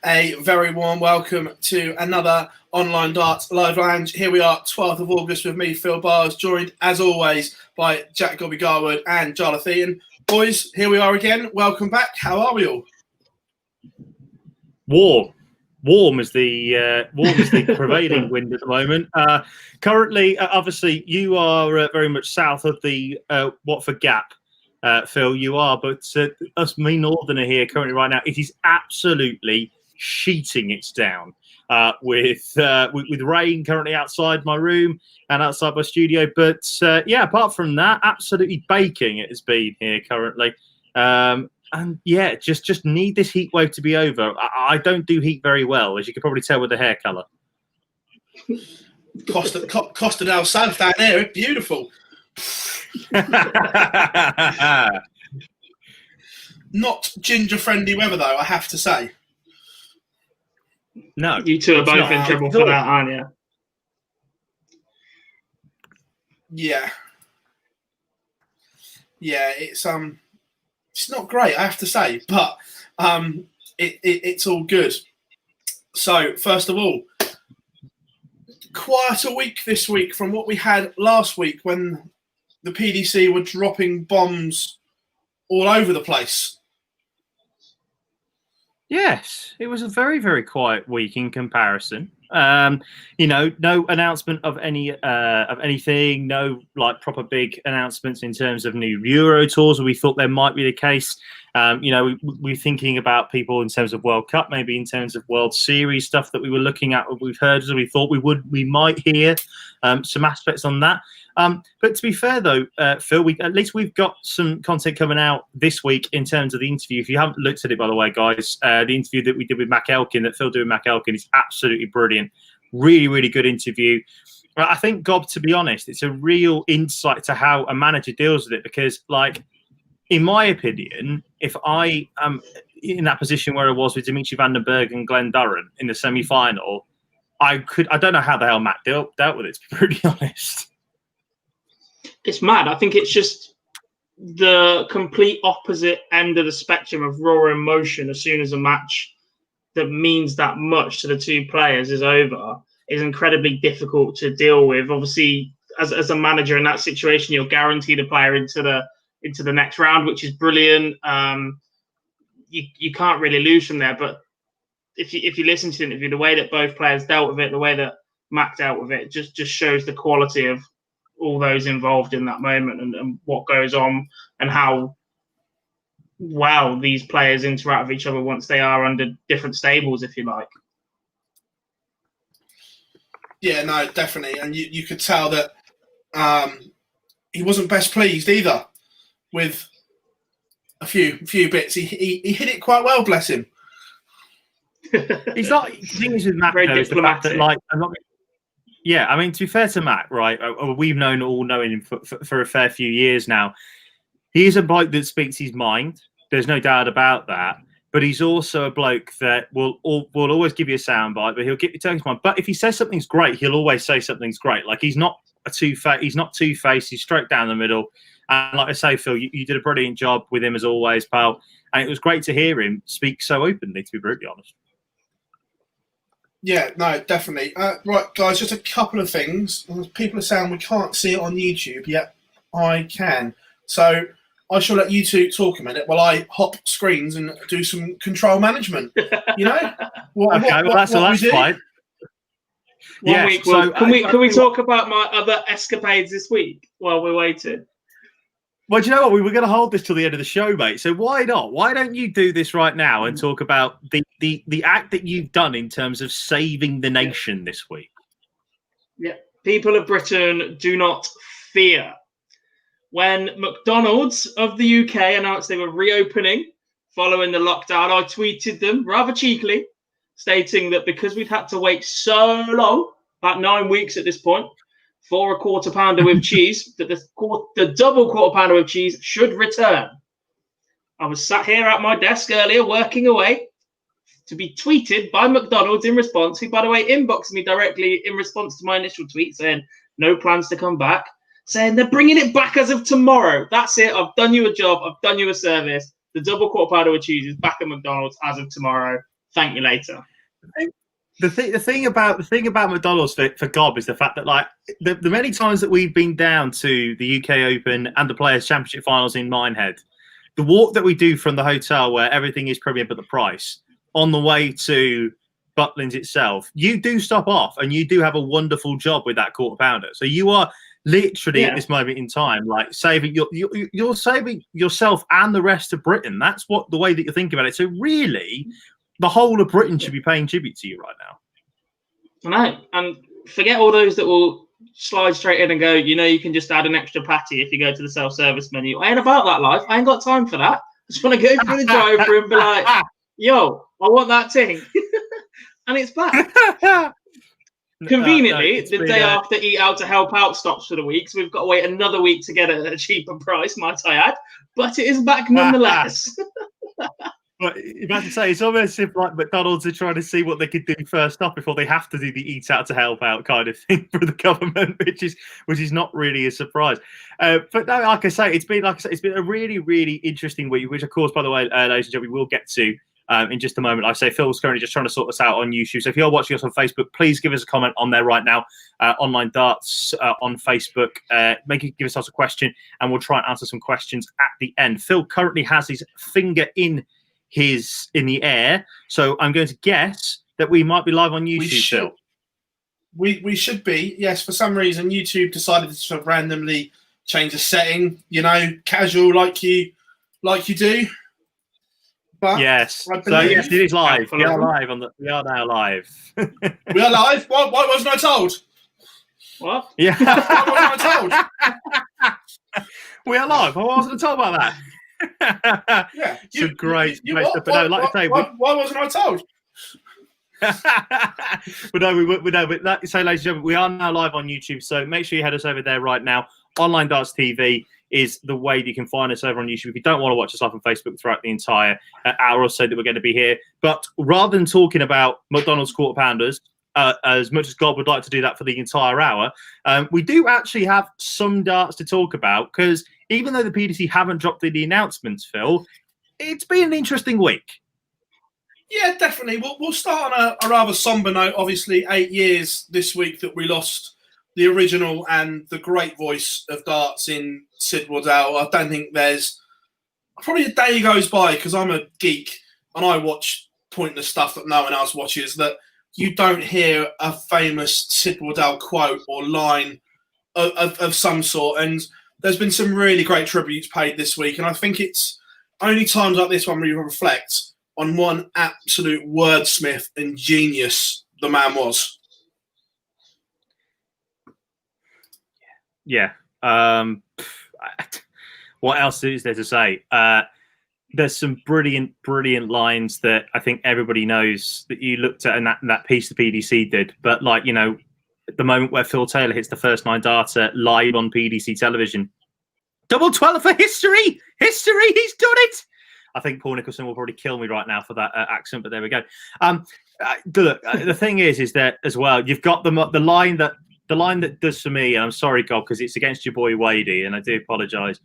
A very warm welcome to another Online Darts Live Lounge. Here we are, 12th of August, with me, Phill Bars, joined as always by Jack Gobby Garwood and Jarleth Ian. Boys, here we are again. Welcome back. How are we all? Warm is the prevailing wind at the moment. Currently, obviously, you are very much south of the Watford Gap. Phill, you are, but us, me northerner here currently right now, it is absolutely sheeting it down with rain currently outside my room and outside my studio. But yeah, apart from that, absolutely baking it has been here currently. And yeah, just need this heat wave to be over. I don't do heat very well, as you can probably tell with the hair colour. Costa del South down there, beautiful. Not ginger-friendly weather, though, I have to say. No, you two are both in trouble for that, aren't you? Yeah, it's not great, I have to say, but it's all good. So, first of all, quite a week this week from what we had last week when the PDC were dropping bombs all over the place. Yes, it was a very, very quiet week in comparison. No announcement of anything, no like proper big announcements in terms of new Euro tours. We thought there might be the case. We're thinking about people in terms of World Cup, maybe in terms of World Series stuff that we were looking at. We've heard, as we thought we might hear some aspects on that. But to be fair, though, Phill, at least we've got some content coming out this week in terms of the interview. If you haven't looked at it, by the way, guys, the interview that we did with Mac Elkin, that Phill did with Mac Elkin, is absolutely brilliant. Really, really good interview. I think, Gob, to be honest, it's a real insight to how a manager deals with it because, like, in my opinion, if I am in that position where I was with Dimitri van den Berg and Glenn Durran in the semi-final, I don't know how the hell Matt dealt with it, to be pretty honest. It's mad. I think it's just the complete opposite end of the spectrum of raw emotion as soon as a match that means that much to the two players is over is incredibly difficult to deal with. Obviously, as a manager in that situation, you'll guarantee the player into the next round, which is brilliant. You can't really lose from there. But if you listen to the interview, the way that both players dealt with it, the way that Mac dealt with it, just shows the quality of all those involved in that moment and what goes on and how well these players interact with each other once they are under different stables, if you like. Yeah, no, definitely. And you could tell that he wasn't best pleased either with a few bits. He hit it quite well, bless him. He's not. The thing is with Mac, though, is the fact that, like, yeah, I mean, to be fair to Mac, right, we've known him for a fair few years now. He is a bloke that speaks his mind. There's no doubt about that. But he's also a bloke that will always give you a soundbite, but he'll tell his mind. But if he says something's great, he'll always say something's great. Like, he's not two-faced. He's not two-faced. He's straight down the middle. And like I say, Phill, you did a brilliant job with him as always, pal. And it was great to hear him speak so openly, to be brutally honest. Yeah, no, definitely. Right, guys, just a couple of things. People are saying we can't see it on YouTube, yet I can. So I shall let you two talk a minute while I hop screens and do some control management. You know? That's fine. Yeah. So can we talk about my other escapades this week while we're waiting? Well, do you know what? We were going to hold this till the end of the show, mate. So why not? Why don't you do this right now and talk about the act that you've done in terms of saving the nation this week? Yeah. People of Britain, do not fear. When McDonald's of the UK announced they were reopening following the lockdown, I tweeted them rather cheekily, stating that because we'd had to wait so long, about 9 weeks at this point, for a quarter pounder with cheese, that the double quarter pounder with cheese should return. I was sat here at my desk earlier working away to be tweeted by McDonald's in response, who, by the way, inboxed me directly in response to my initial tweet saying no plans to come back, saying they're bringing it back as of tomorrow. That's it. I've done you a job. I've done you a service. The double quarter pounder with cheese is back at McDonald's as of tomorrow. Thank you later. The thing about McDonald's for Gob is the fact that like the many times that we've been down to the UK Open and the Players Championship finals in Minehead, the walk that we do from the hotel where everything is premium but the price on the way to Butlins itself, you do stop off and you do have a wonderful job with that quarter pounder. So you are literally at this moment in time like saving you're saving yourself and the rest of Britain. That's what the way that you think about it. So really, the whole of Britain should be paying tribute to you right now. I know. And forget all those that will slide straight in and go, you can just add an extra patty if you go to the self-service menu. I ain't about that life. I ain't got time for that. I just want to go through the drive-thru and be like, yo, I want that thing. And it's back. Conveniently, the day after Eat Out to Help Out stops for the week, so we've got to wait another week to get a cheaper price, might I add. But it is back nonetheless. But you have to say, it's almost as if like McDonald's are trying to see what they could do first up before they have to do the Eat Out to Help Out kind of thing for the government, which is not really a surprise. But no, like I say, it's been a really, really interesting week, which of course, by the way, ladies and gentlemen, we will get to in just a moment. Like I say, Phil's currently just trying to sort us out on YouTube. So if you're watching us on Facebook, please give us a comment on there right now. Online Darts on Facebook. Give us a question, and we'll try and answer some questions at the end. Phill currently has his finger in the air, so I'm going to guess that we might be live on YouTube. Phill, we should be. Yes, for some reason YouTube decided to sort of randomly change the setting, casual like you do. But yes, so yes, it is live. We are live we are now live. We are live. Why wasn't I told? What? Yeah. Why wasn't I told? We are live. I wasn't told about that. Yeah, it's a great place to why wasn't I told? But like you say, ladies and gentlemen, we are now live on YouTube, so make sure you head us over there right now. Online Darts TV is the way that you can find us over on YouTube. If you don't want to watch us live on Facebook throughout the entire hour or so that we're going to be here, but rather than talking about McDonald's quarter pounders, as much as God would like to do that for the entire hour, we do actually have some darts to talk about, because even though the PDC haven't dropped the announcements, Phill, it's been an interesting week. Yeah, definitely. We'll start on a rather somber note. Obviously, 8 years this week that we lost the original and the great voice of darts in Sid Waddell. I don't think there's probably a day goes by, because I'm a geek and I watch pointless stuff that no one else watches, that you don't hear a famous Sid Waddell quote or line of some sort. And there's been some really great tributes paid this week. And I think it's only times like this when we reflect on one absolute wordsmith and genius the man was. Yeah. What else is there to say? There's some brilliant lines that I think everybody knows that you looked at in that piece the PDC did. But at the moment where Phill Taylor hits the first 9 darter live on PDC television, double 12 for history! History! He's done it! I think Paul Nicholson will probably kill me right now for that accent, but there we go. Look, the thing is that as well, you've got the line that does for me, and I'm sorry, God, because it's against your boy Wadey, and I do apologise,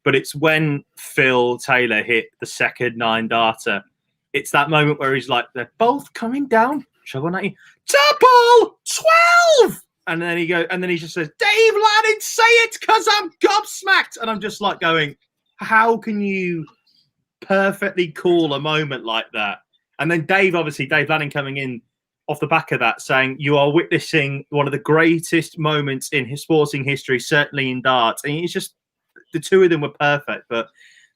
but it's when Phill Taylor hit the second 9 darter. It's that moment where he's like, they're both coming down. Double 12! And then he just says, Dave Lanning, say it, because I'm gobsmacked. And I'm just like going, how can you perfectly call a moment like that? And then Dave Lanning coming in off the back of that saying, you are witnessing one of the greatest moments in his sporting history, certainly in darts. And it's just, the two of them were perfect. But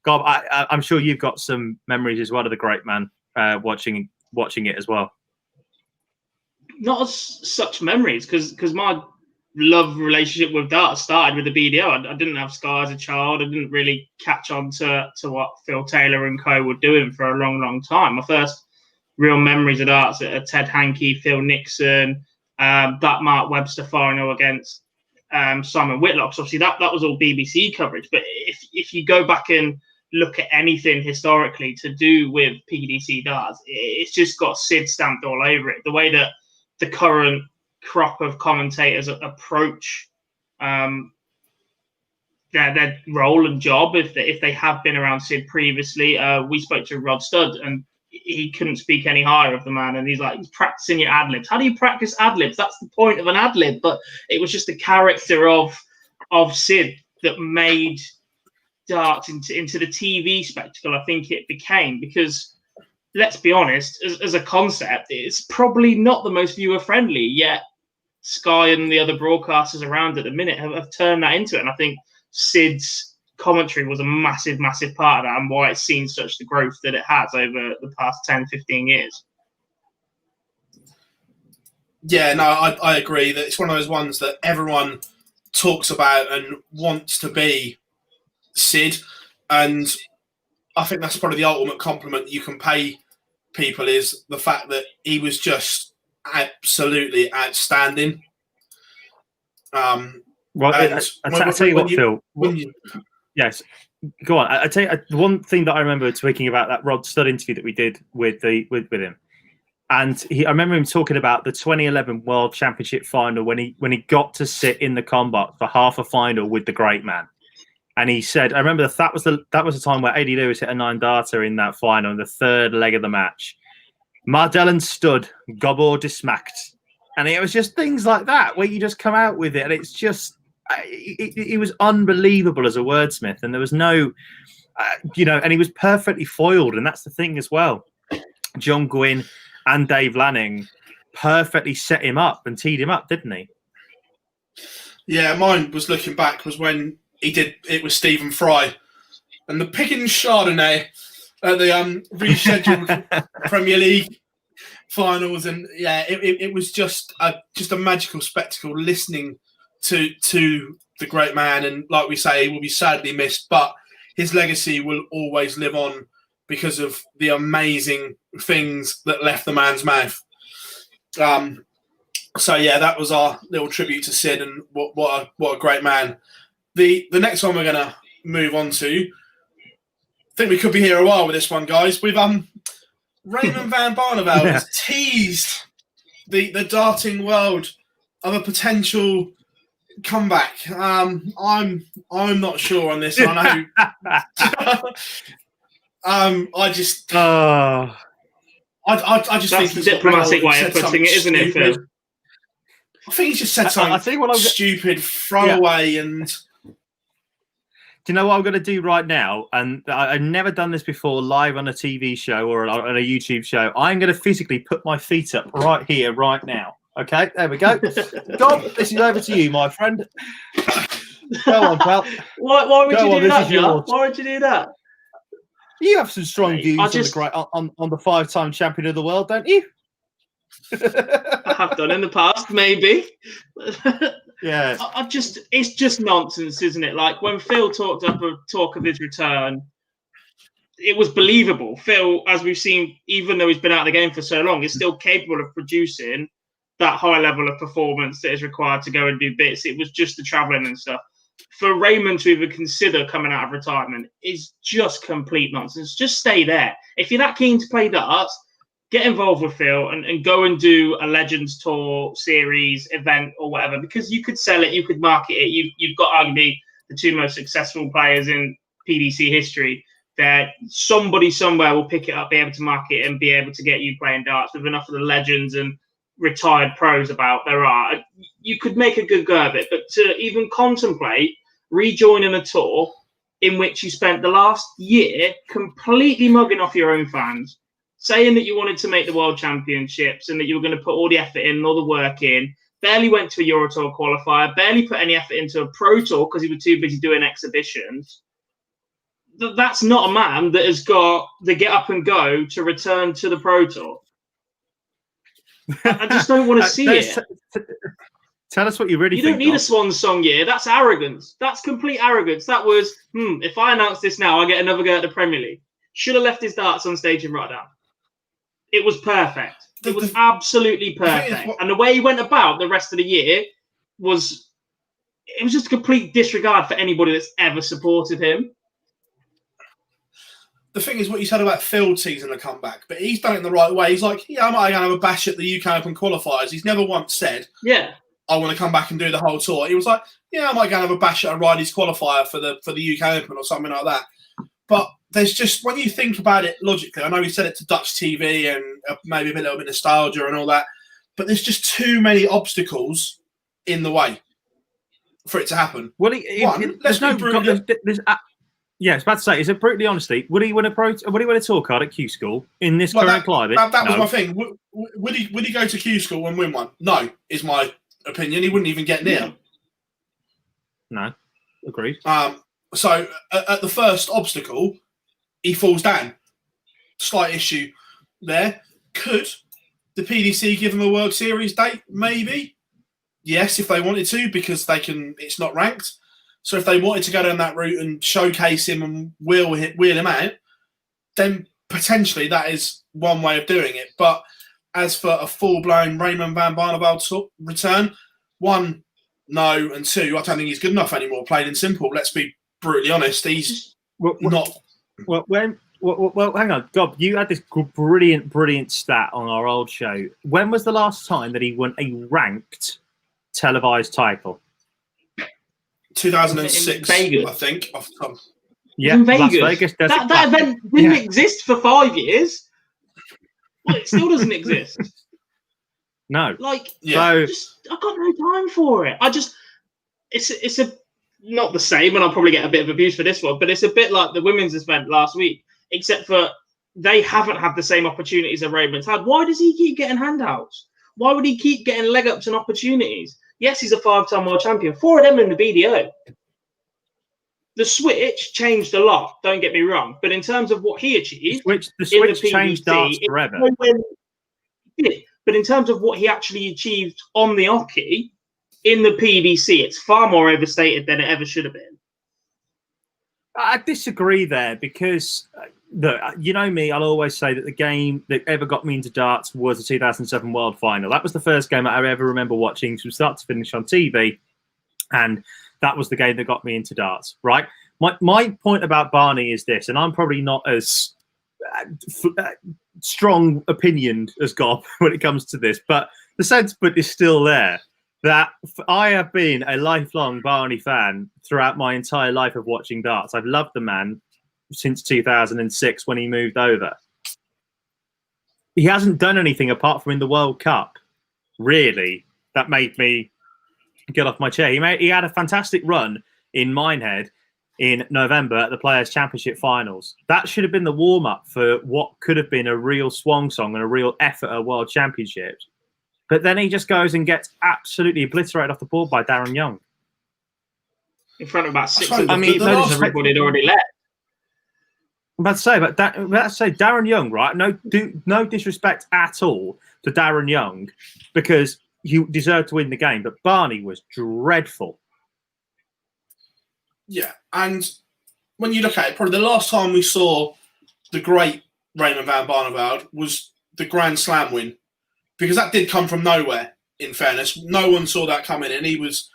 God, I'm sure you've got some memories as well of the great man watching it as well. Not as such memories, because my love relationship with darts started with the BDO. I didn't have Sky as a child. I didn't really catch on to what Phill Taylor and co were doing for a long time. My first real memories of darts are Ted Hankey, Phil Nixon, that Mark Webster final against Simon Whitlock. So obviously that was all BBC coverage. But if you go back and look at anything historically to do with PDC darts, it's just got Sid stamped all over it. The way that the current crop of commentators approach their role and job, if they have been around Sid previously. We spoke to Rod Studd, and he couldn't speak any higher of the man. And he's like, he's practicing your ad libs. How do you practice ad libs? That's the point of an ad lib. But it was just the character of Sid that made darts into the TV spectacle I think it became, because let's be honest, as a concept, it's probably not the most viewer friendly, yet Sky and the other broadcasters around at the minute have turned that into it. And I think Sid's commentary was a massive part of that, and why it's seen such the growth that it has over the past 10-15 years. Yeah, no, I agree that it's one of those ones that everyone talks about and wants to be Sid, and I think that's probably the ultimate compliment you can pay people, is the fact that he was just absolutely outstanding. Well, I'll tell you what, Phill. Yes, go on. I tell you, one thing that I remember tweaking about that Rod Studd interview that we did with him, and I remember him talking about the 2011 World Championship final when he got to sit in the combat for half a final with the great man. And he said, I remember that was the time where A.D. Lewis hit a 9-darter in that final, in the third leg of the match. Mardell and Studd, gobble dismacked. And it was just things like that where you just come out with it. And it's just, it was unbelievable as a wordsmith. And there was no, and he was perfectly foiled. And that's the thing as well. John Gwynn and Dave Lanning perfectly set him up and teed him up, didn't he? Yeah, mine was looking back was when he did it with Stephen Fry and the Pickens Chardonnay at the rescheduled Premier League finals, and yeah, it was just a magical spectacle listening to the great man. And like we say, he will be sadly missed, but his legacy will always live on because of the amazing things that left the man's mouth. So yeah, that was our little tribute to Sid, and what a great man. The next one we're going to move on to, I think we could be here a while with this one, guys. We've Raymond van Barneveld has teased the darting world of a potential comeback. I'm not sure on this. I know. I just think that's the diplomatic way of putting it, isn't it, Phill? I think he's just said something stupid, throwaway, and. Do you know what I'm going to do right now? And I've never done this before live on a TV show or on a YouTube show. I'm going to physically put my feet up right here, right now. Okay, there we go. Dom, this is over to you, my friend. Go on, pal. Why would you do that, John? Why would you do that? You have some strong views on the 5-time champion of the world, don't you? I have done in the past, maybe. Yeah. It's just nonsense, isn't it? Like when Phill talk of his return, it was believable. Phill, as we've seen, even though he's been out of the game for so long, is still capable of producing that high level of performance that is required to go and do bits. It was just the travelling and stuff. For Raymond to even consider coming out of retirement is just complete nonsense. Just stay there. If you're that keen to play darts, get involved with Phill and go and do a Legends Tour series, event, or whatever, because you could sell it, you could market it. You've got arguably the two most successful players in PDC history. That somebody somewhere will pick it up, be able to market it, and be able to get you playing darts with enough of the legends and retired pros about there are. You could make a good go of it, but to even contemplate rejoining a tour in which you spent the last year completely mugging off your own fans, saying that you wanted to make the World Championships and that you were going to put all the effort in and all the work in, barely went to a Euro Tour qualifier, barely put any effort into a Pro Tour because he was too busy doing exhibitions. That's not a man that has got the get up and go to return to the Pro Tour. I just don't want to see it. Tell us what you really think. You don't need a swan song year. That's arrogance. That's complete arrogance. That was, if I announce this now, I get another go at the Premier League. Should have left his darts on stage in Rotterdam. It was perfect. It was absolutely perfect. And the way he went about the rest of the year was just a complete disregard for anybody that's ever supported him. The thing is what you said about Phill teasing a comeback, but he's done it in the right way. He's like, yeah, I might have a bash at the UK Open qualifiers. He's never once said, yeah, I want to come back and do the whole tour. He was like, yeah, I might have a bash at a Riley's qualifier for the UK Open or something like that. But there's just, when you think about it logically, I know we said it to Dutch TV and maybe a little bit of nostalgia and all that, but there's just too many obstacles in the way for it to happen. Well, let's be brutally. Yeah, I was about to say, is it brutally honesty? Would he win a tour card at Q School in this current climate? That was my thing. Would he go to Q School and win one? No, is my opinion. He wouldn't even get near. No, agreed. So at the first obstacle, he falls down. Slight issue there. Could the PDC give him a World Series date? Maybe. Yes, if they wanted to, because they can. It's not ranked. So if they wanted to go down that route and showcase him and wheel him out, then potentially that is one way of doing it. But as for a full-blown Raymond van Barneveld return, one, no, and two, I don't think he's good enough anymore, plain and simple. Let's be brutally honest. He's not... Well, hang on. Gob, you had this brilliant stat on our old show. When was the last time that he won a ranked televised title? 2006, Vegas. I think. Off the top. Yeah, in Vegas. Las Vegas that event didn't exist for 5 years. Well, it still doesn't exist. No. Like, So I've got no time for it. It's not the same, and I'll probably get a bit of abuse for this one, but it's a bit like the women's event last week, except for they haven't had the same opportunities that Raymond's had. Why does he keep getting handouts? Why would he keep getting leg ups and opportunities? Yes, he's a 5-time world champion. 4 of them in the BDO. The switch changed a lot, don't get me wrong. But in terms of what he achieved... The switch changed darts forever. But in terms of what he actually achieved on the hockey, in the PDC, it's far more overstated than it ever should have been. I disagree there because... Look, you know me, I'll always say that the game that ever got me into darts was the 2007 World Final. That was the first game that I ever remember watching from start to finish on TV, and that was the game that got me into darts, right? My point about Barney is this, and I'm probably not as strong opinioned as Gob when it comes to this, but the sentiment is still there, that I have been a lifelong Barney fan throughout my entire life of watching darts. I've loved the man since 2006 when he moved over. He hasn't done anything apart from in the World Cup, really, that made me get off my chair. He had a fantastic run in Minehead in November at the Players' Championship Finals. That should have been the warm-up for what could have been a real swan song and a real effort at World Championships. But then he just goes and gets absolutely obliterated off the board by Darren Young. In front of about 600 people, everybody had already left. I'm about to say, Darren Young, right? No disrespect at all to Darren Young, because he deserved to win the game, but Barney was dreadful. Yeah, and when you look at it, probably the last time we saw the great Raymond van Barneveld was the Grand Slam win, because that did come from nowhere, in fairness. No one saw that coming in. He was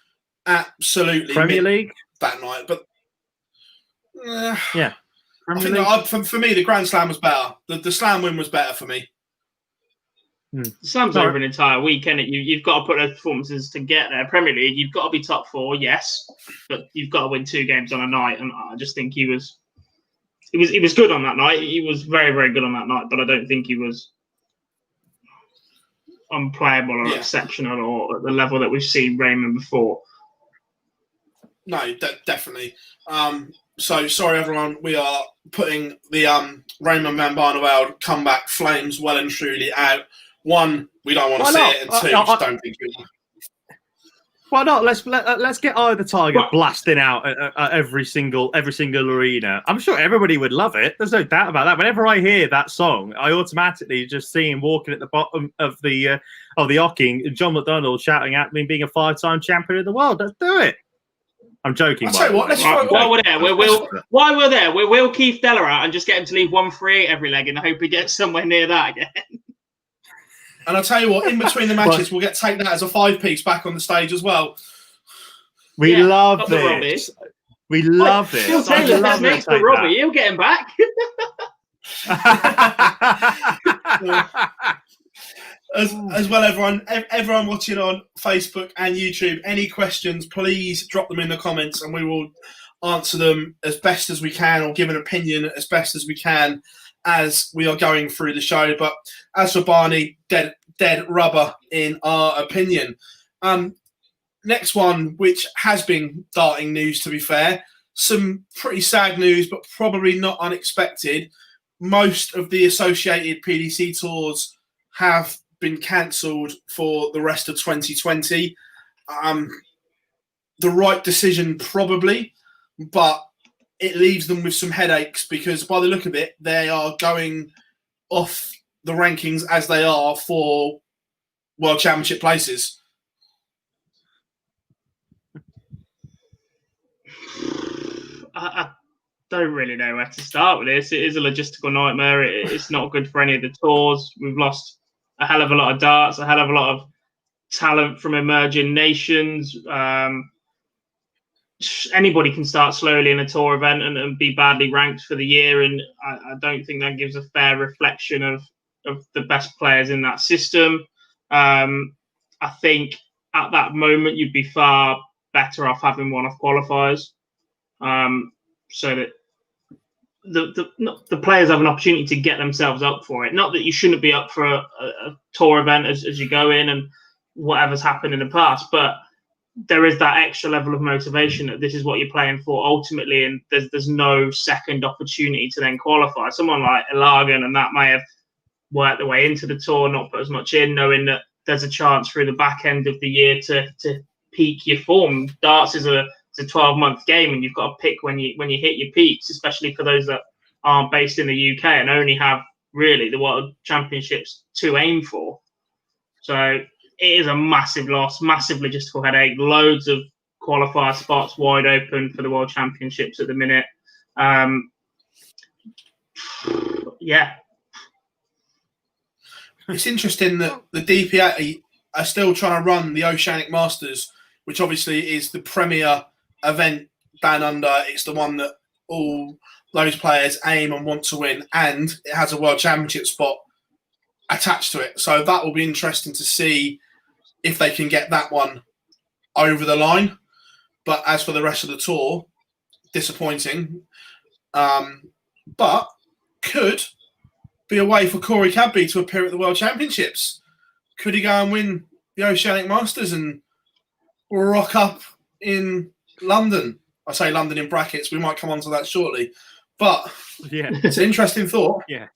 absolutely Premier League that night. But yeah. I think for me, the Grand Slam was better. The Slam win was better for me. The Slam's over an entire weekend. You've got to put those performances to get there. Premier League, you've got to be top 4, yes, but you've got to win 2 games on a night. And I just think he was good on that night. He was very, very good on that night, but I don't think he was unplayable or exceptional or at the level that we've seen Raymond before. No, definitely. So sorry, everyone. We are putting the Raymond van Barneveld comeback flames well and truly out. 1, we don't want to see it, and 2, just don't think it will. Why not? Let's get Eye of the Tiger blasting out at every single arena. I'm sure everybody would love it. There's no doubt about that. Whenever I hear that song, I automatically just see him walking at the bottom of the hockey, John McDonald shouting at me, being a 5-time champion of the world. Let's do it. I'm joking. I'll tell you what, while we're there, we'll wheel Keith Deller out and just get him to leave 138 every leg in the hope he gets somewhere near that again. And I'll tell you what, in between the matches, we'll take that as a 5-piece back on the stage as well. We love this. We love it. Phil Taylor, that's next to Robbie. He'll get him back. As well, everyone watching on Facebook and YouTube, any questions, please drop them in the comments and we will answer them as best as we can, or give an opinion as best as we can as we are going through the show. But as for Barney, dead rubber in our opinion. Next one, which has been darting news, to be fair, some pretty sad news, but probably not unexpected. Most of the associated PDC tours have been cancelled for the rest of 2020. The right decision, probably, but it leaves them with some headaches because by the look of it, they are going off the rankings as they are for World Championship places. I don't really know where to start with this. It is a logistical nightmare. It's not good for any of the tours. We've lost a hell of a lot of darts, a hell of a lot of talent from emerging nations. Anybody can start slowly in a tour event and be badly ranked for the year, and I don't think that gives a fair reflection of the best players in that system. I think at that moment you'd be far better off having one-off qualifiers, so that the players have an opportunity to get themselves up for it. Not that you shouldn't be up for a tour event as you go in and whatever's happened in the past, but there is that extra level of motivation that this is what you're playing for ultimately, and there's no second opportunity to then qualify. Someone like Ilagan and that may have worked their way into the tour, not put as much in, knowing that there's a chance through the back end of the year to peak your form. Darts is a 12-month game, and you've got to pick when you hit your peaks, especially for those that aren't based in the UK and only have really the World Championships to aim for. So it is a massive loss, massive logistical headache, loads of qualifier spots wide open for the World Championships at the minute. Yeah. It's interesting that the DPA are still trying to run the Oceanic Masters, which obviously is the premier event down under. It's the one that all those players aim and want to win, and it has a World Championship spot attached to it. So that will be interesting to see if they can get that one over the line. But as for the rest of the tour, disappointing. But could be a way for Corey Cadby to appear at the World Championships. Could he go and win the Oceanic Masters and rock up in London? I say London in brackets. We might come on to that shortly. But yeah, it's an interesting thought. Yeah.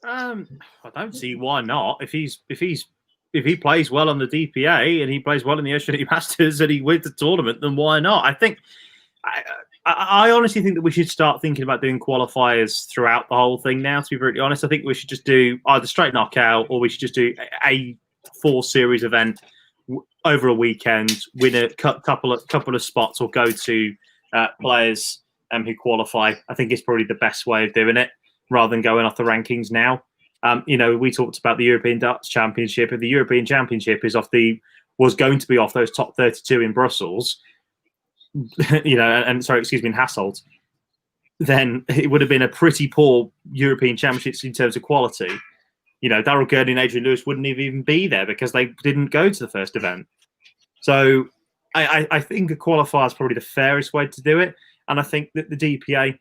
I don't see why not. If he plays well on the DPA and he plays well in the Oceanic Masters and he wins the tournament, then why not? I honestly think that we should start thinking about doing qualifiers throughout the whole thing now, to be brutally honest. I think we should just do either straight knockout, or we should just do a 4-series event over a weekend, win a couple of spots, or go to players who qualify. I think it's probably the best way of doing it, rather than going off the rankings now. We talked about the European Darts Championship, and the European Championship was going to be off those top 32 in Brussels. in Hasselt. Then it would have been a pretty poor European Championships in terms of quality. Darryl Gurney and Adrian Lewis wouldn't even be there because they didn't go to the first event. So I think a qualifier is probably the fairest way to do it. And I think that the DPA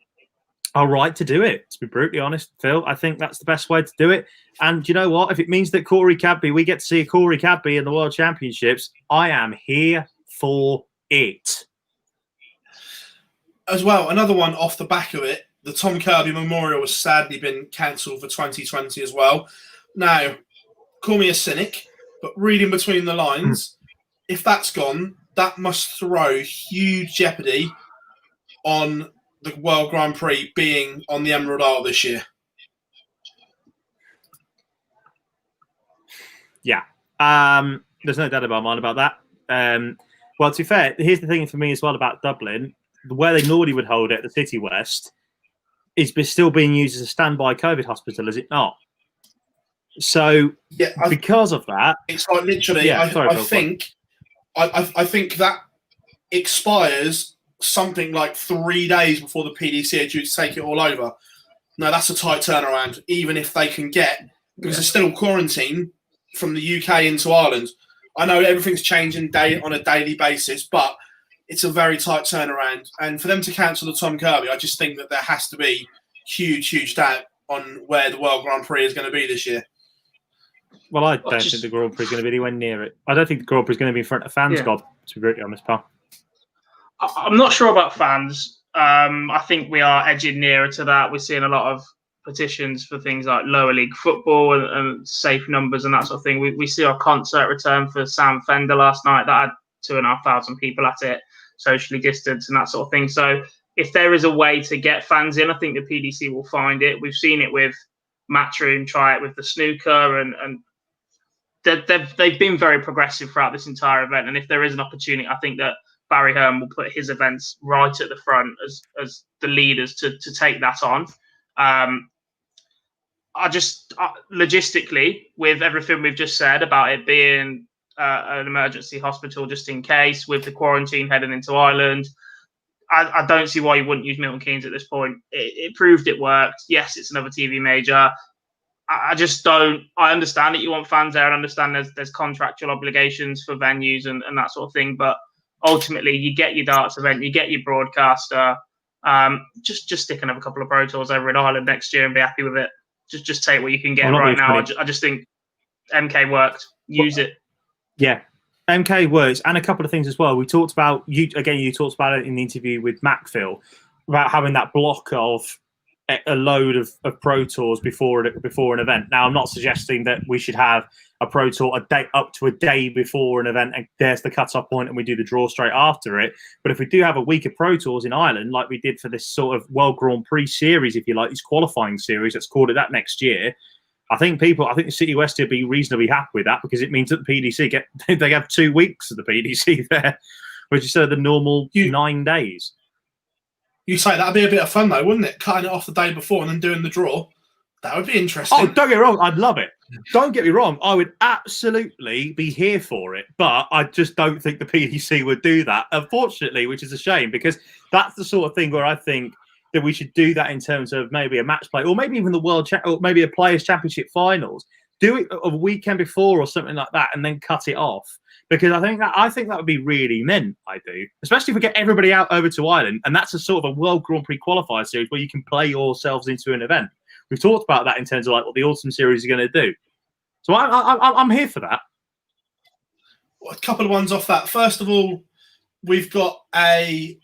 are right to do it, to be brutally honest, Phil. I think that's the best way to do it. And you know what? If it means that we get to see Corey Cadby in the World Championships, I am here for it. As well, another one off the back of it, the Tom Kirby Memorial has sadly been cancelled for 2020 as well. Now, call me a cynic, but reading between the lines, if that's gone, that must throw huge jeopardy on the World Grand Prix being on the Emerald Isle this year. Yeah. There's no doubt about mine about that. Well, to be fair, here's the thing for me as well about Dublin. Where they normally would hold it, the City West, is still being used as a standby COVID hospital, is it not? So, because of that, it's like literally. I think that expires something like 3 days before the PDC are due to take it all over. No, that's a tight turnaround, even if they can get, because there's still quarantine from the UK into Ireland. I know everything's changing on a daily basis, but it's a very tight turnaround. And for them to cancel the Tom Kirby, I just think that there has to be huge doubt on where the World Grand Prix is going to be this year. Well, I don't think the Grand Prix is going to be anywhere near it. I don't think the Grand Prix is going to be in front of fans, God, to be brutally honest, pal. I'm not sure about fans. I think we are edging nearer to that. We're seeing a lot of petitions for things like lower league football and safe numbers and that sort of thing. We see our concert return for Sam Fender last night. That had 2,500 people at it, socially distanced and that sort of thing. So if there is a way to get fans in, I think the PDC will find it. We've seen it with Matchroom, try it with the snooker, and they've been very progressive throughout this entire event. And if there is an opportunity, I think that Barry Hearn will put his events right at the front as the leaders to take that on. Logistically, with everything we've just said about it being an emergency hospital just in case, with the quarantine heading into Ireland, I don't see why you wouldn't use Milton Keynes at this point. It proved it worked. Yes, it's another TV major. I just don't. I understand that you want fans there, and understand there's contractual obligations for venues and that sort of thing. But ultimately, you get your darts event, you get your broadcaster. Just stick another couple of Pro Tours over in Ireland next year and be happy with it. Just take what you can get right now. I just think MK worked. Use it. Yeah. MK works, and a couple of things as well. We talked about you talked about it in the interview with Phil about having that block of a load of Pro Tours before an event. Now, I'm not suggesting that we should have a Pro Tour up to a day before an event, and there's the cut-off point, and we do the draw straight after it. But if we do have a week of Pro Tours in Ireland, like we did for this sort of World Grand Prix series, if you like, this qualifying series, let's call it that next year, I think the City West will be reasonably happy with that, because it means that the PDC they have 2 weeks of the PDC there, which is the normal 9 days. You say that'd be a bit of fun though, wouldn't it? Cutting it off the day before and then doing the draw. That would be interesting. Oh, don't get me wrong, I'd love it. Don't get me wrong, I would absolutely be here for it, but I just don't think the PDC would do that, unfortunately, which is a shame, because that's the sort of thing where I think that we should do that in terms of maybe a match play, or maybe even the or maybe a Players' Championship finals. Do it a weekend before or something like that, and then cut it off. Because I think that would be really mint. I do, especially if we get everybody out over to Ireland, and that's a sort of a World Grand Prix qualifier series where you can play yourselves into an event. We've talked about that in terms of like what the autumn series are going to do. So I'm here for that. A couple of ones off that. First of all, we've got a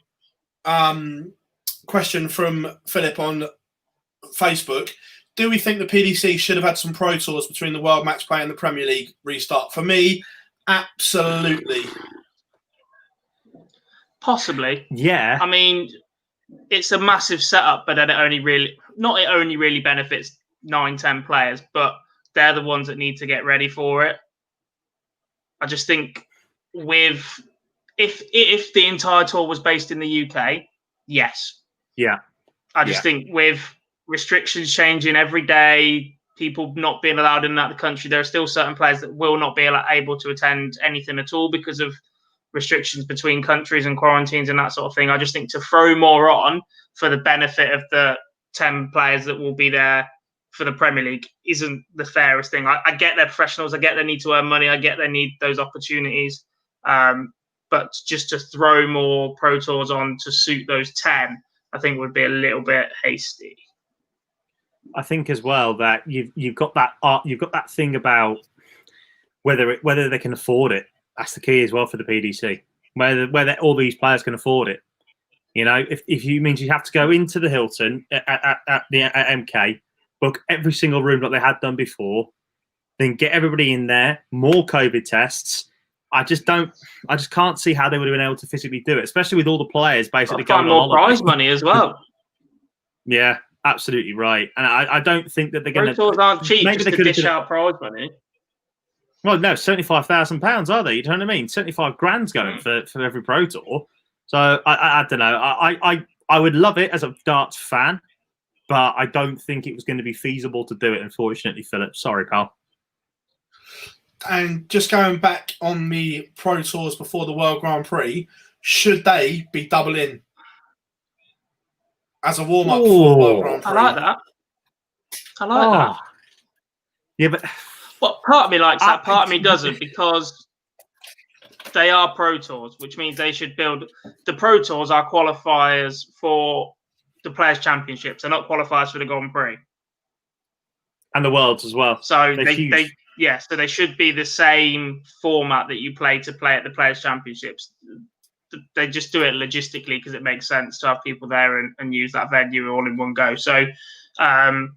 question from Philip on Facebook. Do we think the PDC should have had some Pro Tours between the World Match Play and the Premier League restart? For me, absolutely. Possibly. Yeah. I mean, it's a massive setup, but then it only really benefits 9-10 players, but they're the ones that need to get ready for it. I just think if the entire tour was based in the UK, yes. Yeah. I just think with restrictions changing every day, people not being allowed in and out of the country, there are still certain players that will not be able to attend anything at all because of restrictions between countries and quarantines and that sort of thing. I just think to throw more on for the benefit of the 10 players that will be there for the Premier League isn't the fairest thing. I get they're professionals. I get they need to earn money. I get they need those opportunities. But just to throw more Pro Tours on to suit those 10, I think would be a little bit hasty. I think as well that you've got that thing about whether they can afford it. That's the key as well for the PDC. Whether all these players can afford it. You know, if you means you have to go into the Hilton at MK, book every single room that they had done before, then get everybody in there, more COVID tests. I just can't see how they would have been able to physically do it, especially with all the players basically going on more prize money as well. Yeah, absolutely right. And I don't think that they're going to. Pro Tours aren't cheap. Maybe just to dish out prize money. Well, no, £75,000, are they? You know what I mean? 75 grand's going for every Pro Tour. So I don't know. I would love it as a darts fan, but I don't think it was going to be feasible to do it. Unfortunately, Philip. Sorry, pal. And just going back on the Pro Tours before the World Grand Prix, should they be double in as a warm-up for the World Grand Prix? I like that. that. Yeah, but part of me likes that, part of me doesn't, because they are Pro Tours, which means they should build. The Pro Tours are qualifiers for the Players' Championships. They're not qualifiers for the Grand Prix. And the Worlds as well. So so they should be the same format that you play at the Players' Championships. They just do it logistically because it makes sense to have people there and use that venue all in one go. So I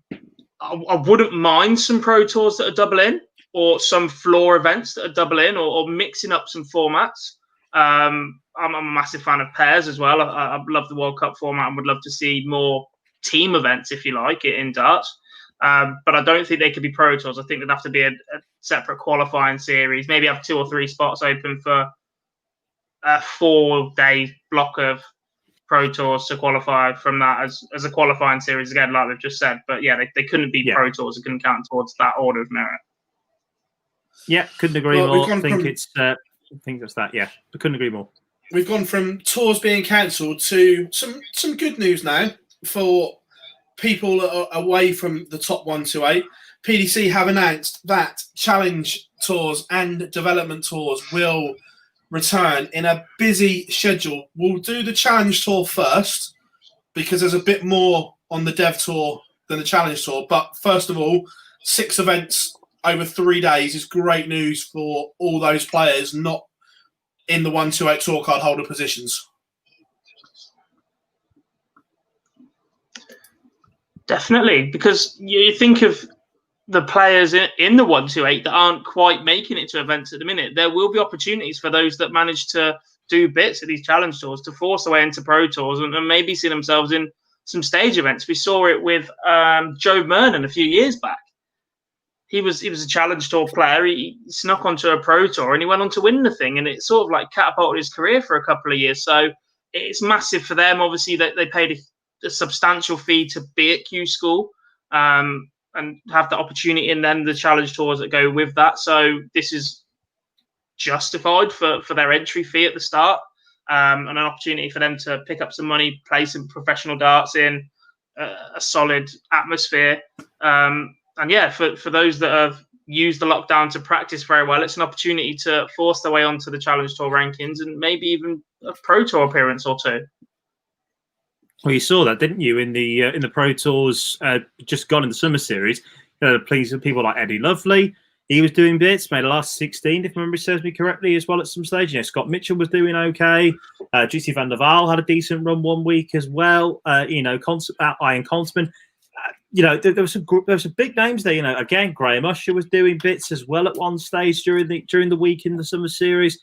wouldn't mind some Pro Tours that are double in, or some floor events that are double in, or mixing up some formats. I'm a massive fan of pairs as well. I love the World Cup format and would love to see more team events, if you like, in darts. But I don't think they could be Pro Tours. I think there'd have to be a separate qualifying series, maybe have 2 or 3 spots open for a 4-day block of Pro Tours to qualify from that as a qualifying series, again, like we've just said. But yeah, they couldn't be Pro Tours. It couldn't count towards that order of merit. Yeah, couldn't agree more. I think it's that. Yeah, I couldn't agree more. We've gone from tours being cancelled to some good news now for people that are away from the top 128. PDC have announced that challenge tours and development tours will return in a busy schedule. We'll do the challenge tour first because there's a bit more on the dev tour than the challenge tour. But first of all, 6 events over 3 days is great news for all those players not in the 128 tour card holder positions. Definitely, because you think of the players in the 128 that aren't quite making it to events at the minute. There will be opportunities for those that manage to do bits of these challenge tours to force their way into Pro Tours and maybe see themselves in some stage events. We saw it with Joe Mernon a few years back. He was a challenge tour player. He snuck onto a Pro Tour and he went on to win the thing, and it sort of like catapulted his career for a couple of years. So it's massive for them. Obviously, they paid a substantial fee to be at Q School and have the opportunity, and then the challenge tours that go with that. So this is justified for their entry fee at the start, and an opportunity for them to pick up some money, play some professional darts in a solid atmosphere. And yeah, for those that have used the lockdown to practice very well, it's an opportunity to force their way onto the challenge tour rankings and maybe even a Pro Tour appearance or 2. Well, you saw that, didn't you, in the Pro Tours just gone in the summer series? People like Eddie Lovely, he was doing bits, made a last 16, if memory serves me correctly, as well at some stage. Scott Mitchell was doing okay. GC Van der Waal had a decent run one week as well. Ian Consman. There was some big names there. Again, Graham Usher was doing bits as well at one stage during the week in the summer series.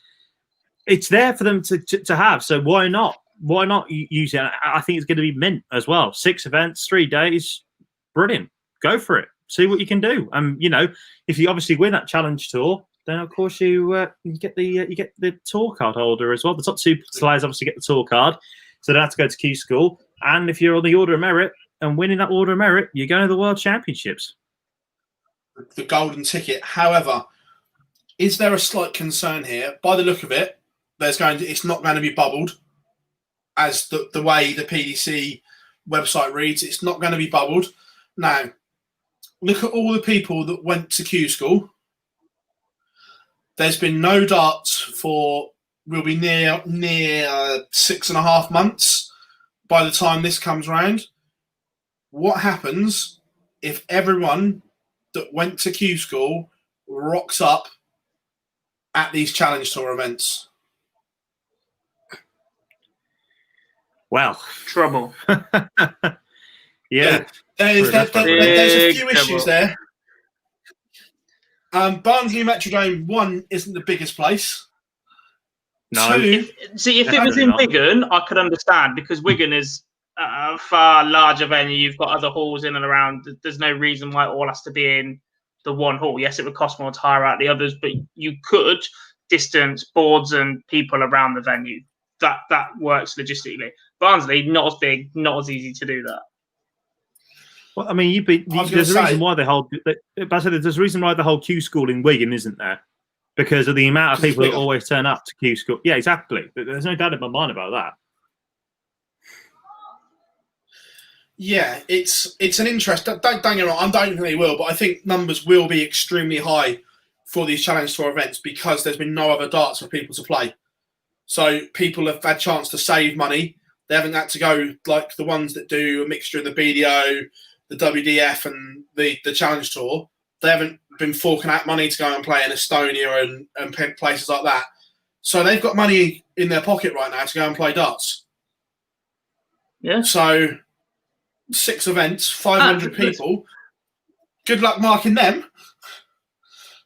It's there for them to have. So why not? Why not use it? I think it's going to be mint as well. 6 events, 3 days, brilliant. Go for it. See what you can do. If you obviously win that challenge tour, then of course you get the tour card holder as well. The top 2 players obviously get the tour card, so they have to go to Q School. And if you're on the Order of Merit and winning that Order of Merit, you're going to the World Championships. The golden ticket. However, is there a slight concern here? By the look of it, it's not going to be bubbled. As the way the PDC website reads, it's not going to be bubbled. Now, look at all the people that went to Q School. There's been no darts will be near 6.5 months by the time this comes round. What happens if everyone that went to Q School rocks up at these challenge tour events? Well, trouble. Yeah. There's a few issues there. Barnsley Metrodome, 1, isn't the biggest place. No. 2, if it was in Wigan, I could understand, because Wigan is a far larger venue. You've got other halls in and around. There's no reason why it all has to be in the one hall. Yes, it would cost more to hire out the others, but you could distance boards and people around the venue. That works logistically. Barnsley, not as big, not as easy to do that. Well, I mean, there's a reason why there's a reason why the whole Q School in Wigan isn't there, because of the amount of people that always turn up to Q School. Yeah, exactly. There's no doubt in my mind about that. Yeah, it's an interest. Don't get me wrong. I don't think they will, but I think numbers will be extremely high for these Challenge Tour events because there's been no other darts for people to play. So people have had a chance to save money. They haven't had to go like the ones that do a mixture of the BDO, the WDF, and the Challenge Tour. They haven't been forking out money to go and play in Estonia and places like that. So they've got money in their pocket right now to go and play darts. Yeah. So 6 events, 500 people. Good luck marking them.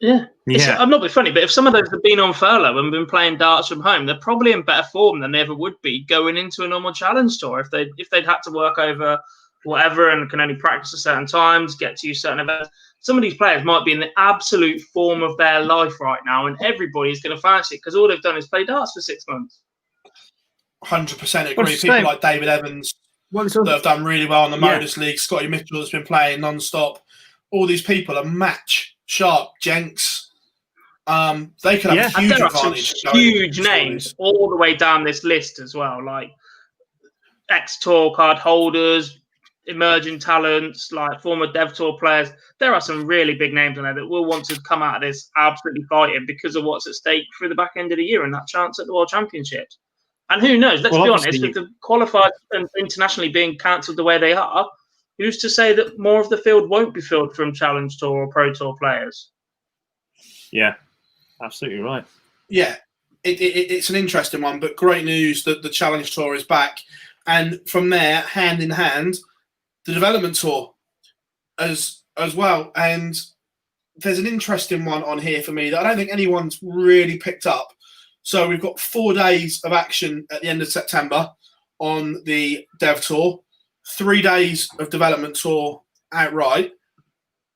Yeah. I'm not being funny, but if some of those have been on furlough and been playing darts from home, they're probably in better form than they ever would be going into a normal Challenge Tour. If they'd had to work over whatever and can only practice at certain times, get to use certain events, some of these players might be in the absolute form of their life right now, and everybody's going to fancy it because all they've done is play darts for 6 months. 100% agree. People like David Evans that have done really well in the Modus League, Scotty Mitchell has been playing non-stop. All these people are match sharp Jenks. They could have a huge advantage. Huge names all the way down this list as well, like ex-tour card holders, emerging talents, like former Dev Tour players. There are some really big names on there that will want to come out of this absolutely fighting because of what's at stake for the back end of the year and that chance at the World Championships. And who knows? Let's be honest, with the qualified and internationally being cancelled the way they are, who's to say that more of the field won't be filled from Challenge Tour or Pro Tour players? Yeah, absolutely right. Yeah, it's an interesting one, but great news that the Challenge Tour is back. And from there, hand in hand, the Development Tour as well. And there's an interesting one on here for me that I don't think anyone's really picked up. So we've got 4 days of action at the end of September on the Dev Tour, 3 days of Development Tour outright.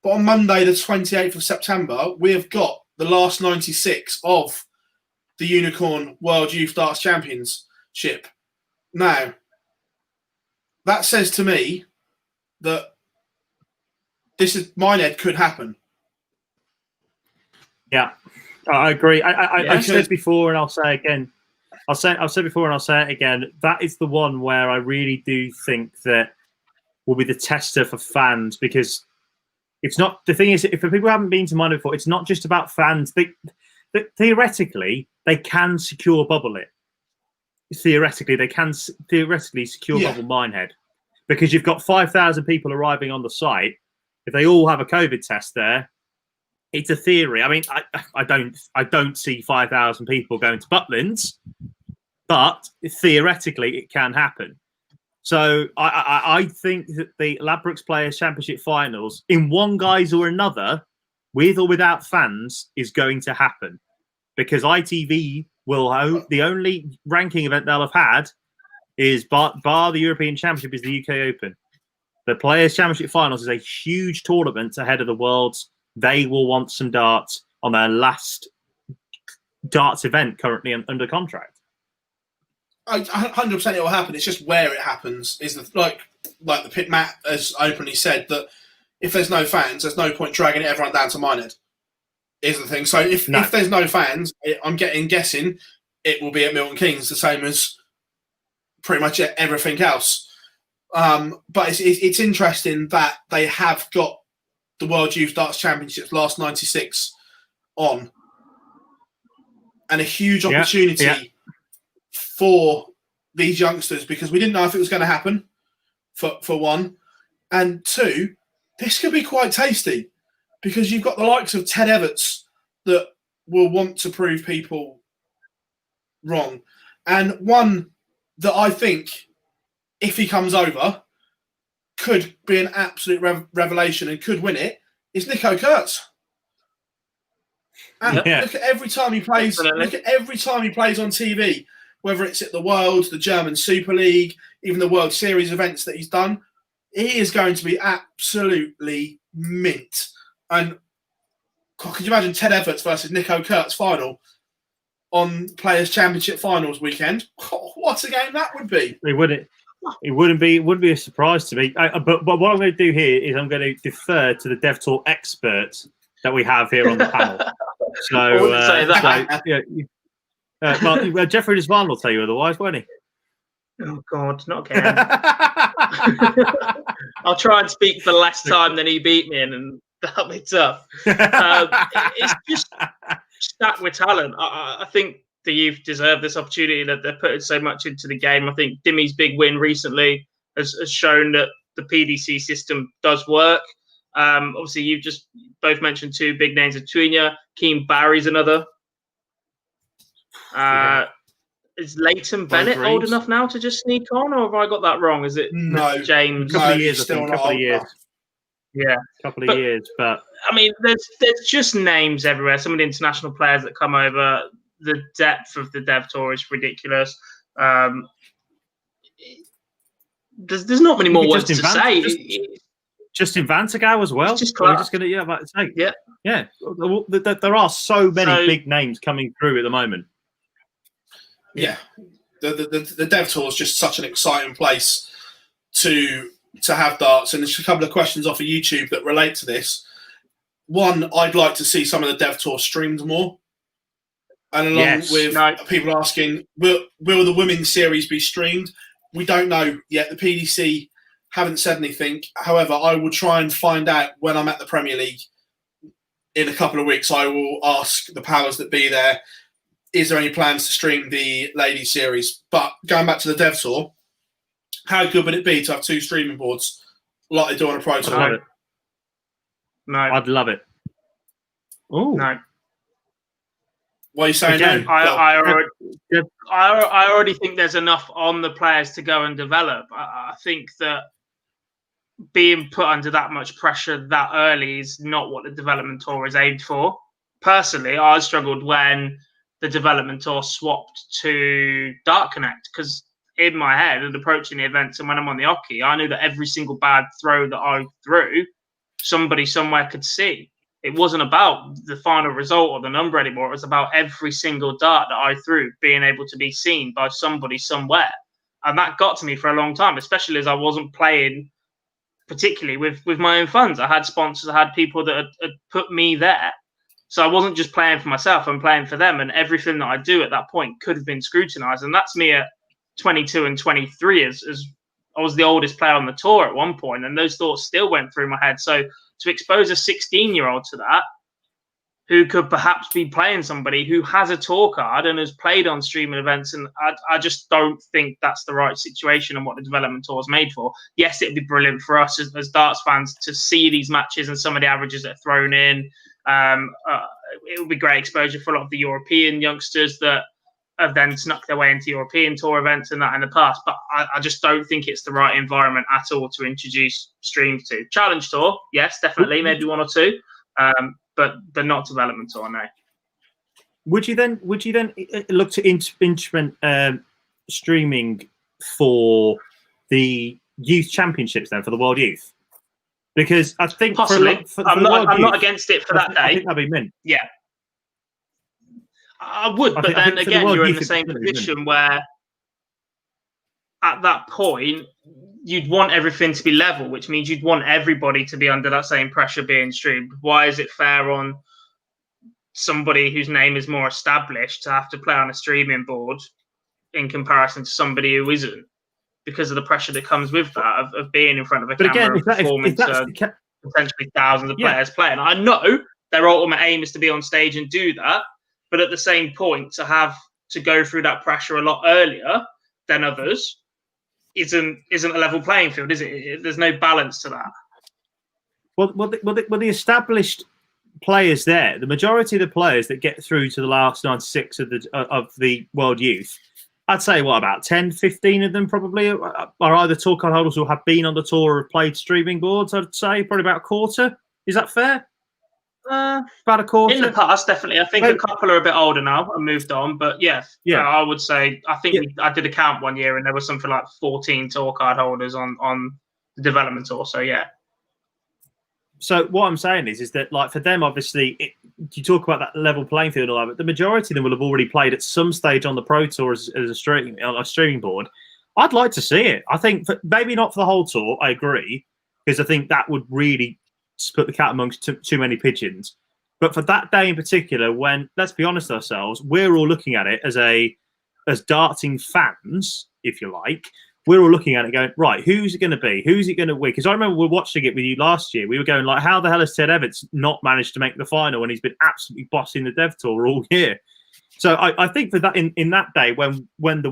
But on Monday, the 28th of September, we've got the last 96 of the Unicorn World Youth Darts Championship. Now, that says to me that this is Minehead could happen. Yeah, I agree. I said before, and I'll say again. I've said before, and I'll say it again. That is the one where I really do think that will be the tester for fans, because it's not. The thing is, if people haven't been to Minehead before, it's not just about fans. Theoretically, they can secure bubble it. Theoretically, they can secure bubble Minehead, because you've got 5,000 people arriving on the site. If they all have a COVID test there, it's a theory. I mean, I don't see 5,000 people going to Butlins, but theoretically it can happen. So I think that the Ladbrokes Players Championship Finals, in one guise or another, with or without fans, is going to happen, because ITV will the only ranking event they'll have had is bar the European Championship is the UK Open. The Players Championship Finals is a huge tournament ahead of the Worlds. They will want some darts on their last darts event currently under contract. 100% it will happen. It's just where it happens. Is like the Pit Matt has openly said that if there's no fans, there's no point dragging everyone down to Minehead. Is the thing. So if there's no fans, I'm guessing it will be at Milton Keynes, the same as pretty much everything else. But it's interesting that they have got the World Youth Darts Championships last 96 on, and a huge opportunity for these youngsters, because we didn't know if it was going to happen, for one, and two, this could be quite tasty, because you've got the likes of Ted Everts that will want to prove people wrong, and one that I think, if he comes over, could be an absolute revelation and could win it, is Nico Kurtz. And look at every time he plays. Definitely. Look at every time he plays on TV, whether it's at the Worlds, the German Super League, even the World Series events that he's done. He is going to be absolutely mint. And could you imagine Ted Everts versus Nico Kurtz final on Players Championship Finals weekend? What a game that would be! It wouldn't be a surprise to me. But what I'm going to do here is I'm going to defer to the Dev Tour experts that we have here on the panel. So, well, Jeffrey Desvan will tell you otherwise, won't he? Oh God, not again! I'll try and speak for less time than he beat me in, and That'll be tough. It's just stacked with talent. I think the youth deserve this opportunity, that they're putting so much into the game. I think Dimmy's big win recently has shown that the PDC system does work. Obviously, you've just both mentioned two big names of Tweener. Keane Barry's another. Is Leighton Bennett old enough now to just sneak on, or have I got that wrong? Is it James? A couple of years, I think. A couple of years. Yeah, a couple of years. But I mean, there's just names everywhere. Some of the international players that come over. The depth of the Dev Tour is ridiculous. There's not many more words to say. Justin Vantergau as well. Just we're just going to about to say. Yeah. There are so many big names coming through at the moment. Yeah, the Dev Tour is just such an exciting place to have darts. And there's a couple of questions off of YouTube that relate to this. One, I'd like to see some of the Dev Tour streamed more. And along with people asking, will the women's series be streamed? We don't know yet. The PDC haven't said anything. However, I will try and find out when I'm at the Premier League in a couple of weeks. I will ask the powers that be there, is there any plans to stream the ladies series? But going back to the Dev Tour, how good would it be to have two streaming boards like they do on a Pro Tour? No. I'd love it. Oh. No. What are you saying? Again, I already think there's enough on the players to go and develop. I think that being put under that much pressure that early is not what the development tour is aimed for. Personally, I struggled when the development tour swapped to Dart Connect, because in my head and approaching the events and when I'm on the hockey, I knew that every single bad throw that I threw, somebody somewhere could see. It wasn't about the final result or the number anymore. It was about every single dart that I threw being able to be seen by somebody somewhere. And that got to me for a long time, especially as I wasn't playing particularly with my own funds. I had sponsors, I had people that had put me there. So I wasn't just playing for myself, I'm playing for them. And everything that I do at that point could have been scrutinized. And that's me at 22 and 23 as I was the oldest player on the tour at one point, and those thoughts still went through my head. So to expose a 16-year-old to that, who could perhaps be playing somebody who has a tour card and has played on streaming events, and I just don't think that's the right situation and what the development tour is made for. Yes, it would be brilliant for us as darts fans to see these matches and some of the averages that are thrown in. It would be great exposure for a lot of the European youngsters that have then snuck their way into European tour events and that in the past. But I just don't think it's the right environment at all to introduce streams to. Challenge tour, yes, definitely, maybe one or two, but not development tour, no. Would you then look to implement streaming for the youth championships then, for the World Youth? Because I think possibly, I'm not against it for that day. I think that'd be mint. Yeah. I would, but then again, you're in the same position where at that point, you'd want everything to be level, which means you'd want everybody to be under that same pressure being streamed. Why is it fair on somebody whose name is more established to have to play on a streaming board in comparison to somebody who isn't? Because of the pressure that comes with that, of being in front of a camera and performing to potentially thousands of players playing. I know their ultimate aim is to be on stage and do that, but at the same point, to have to go through that pressure a lot earlier than others isn't a level playing field, is it? There's no balance to that. Well, the established players there, the majority of the players that get through to the last 96 of the World Youth, I'd say about 10, 15 of them probably are either tour card holders who have been on the tour or have played streaming boards. I'd say probably about a quarter. Is that fair? About a quarter. In the past, definitely. I think a couple are a bit older now and moved on. But yeah, I would say, I think I did a count one year and there was something like 14 tour card holders on the development tour. So yeah. So what I'm saying is that, like, for them, obviously, you talk about that level playing field and all that, but the majority of them will have already played at some stage on the Pro Tour as a streaming board. I'd like to see it. I think maybe not for the whole tour. I agree, because I think that would really put the cat amongst too many pigeons. But for that day in particular, when, let's be honest ourselves, we're all looking at it as darting fans, if you like, we're all looking at it going, right, who's it going to be? Who's it going to win? Because I remember we were watching it with you last year. We were going like, how the hell has Ted Evans not managed to make the final when he's been absolutely bossing the Dev Tour all year? So I think for that in that day when the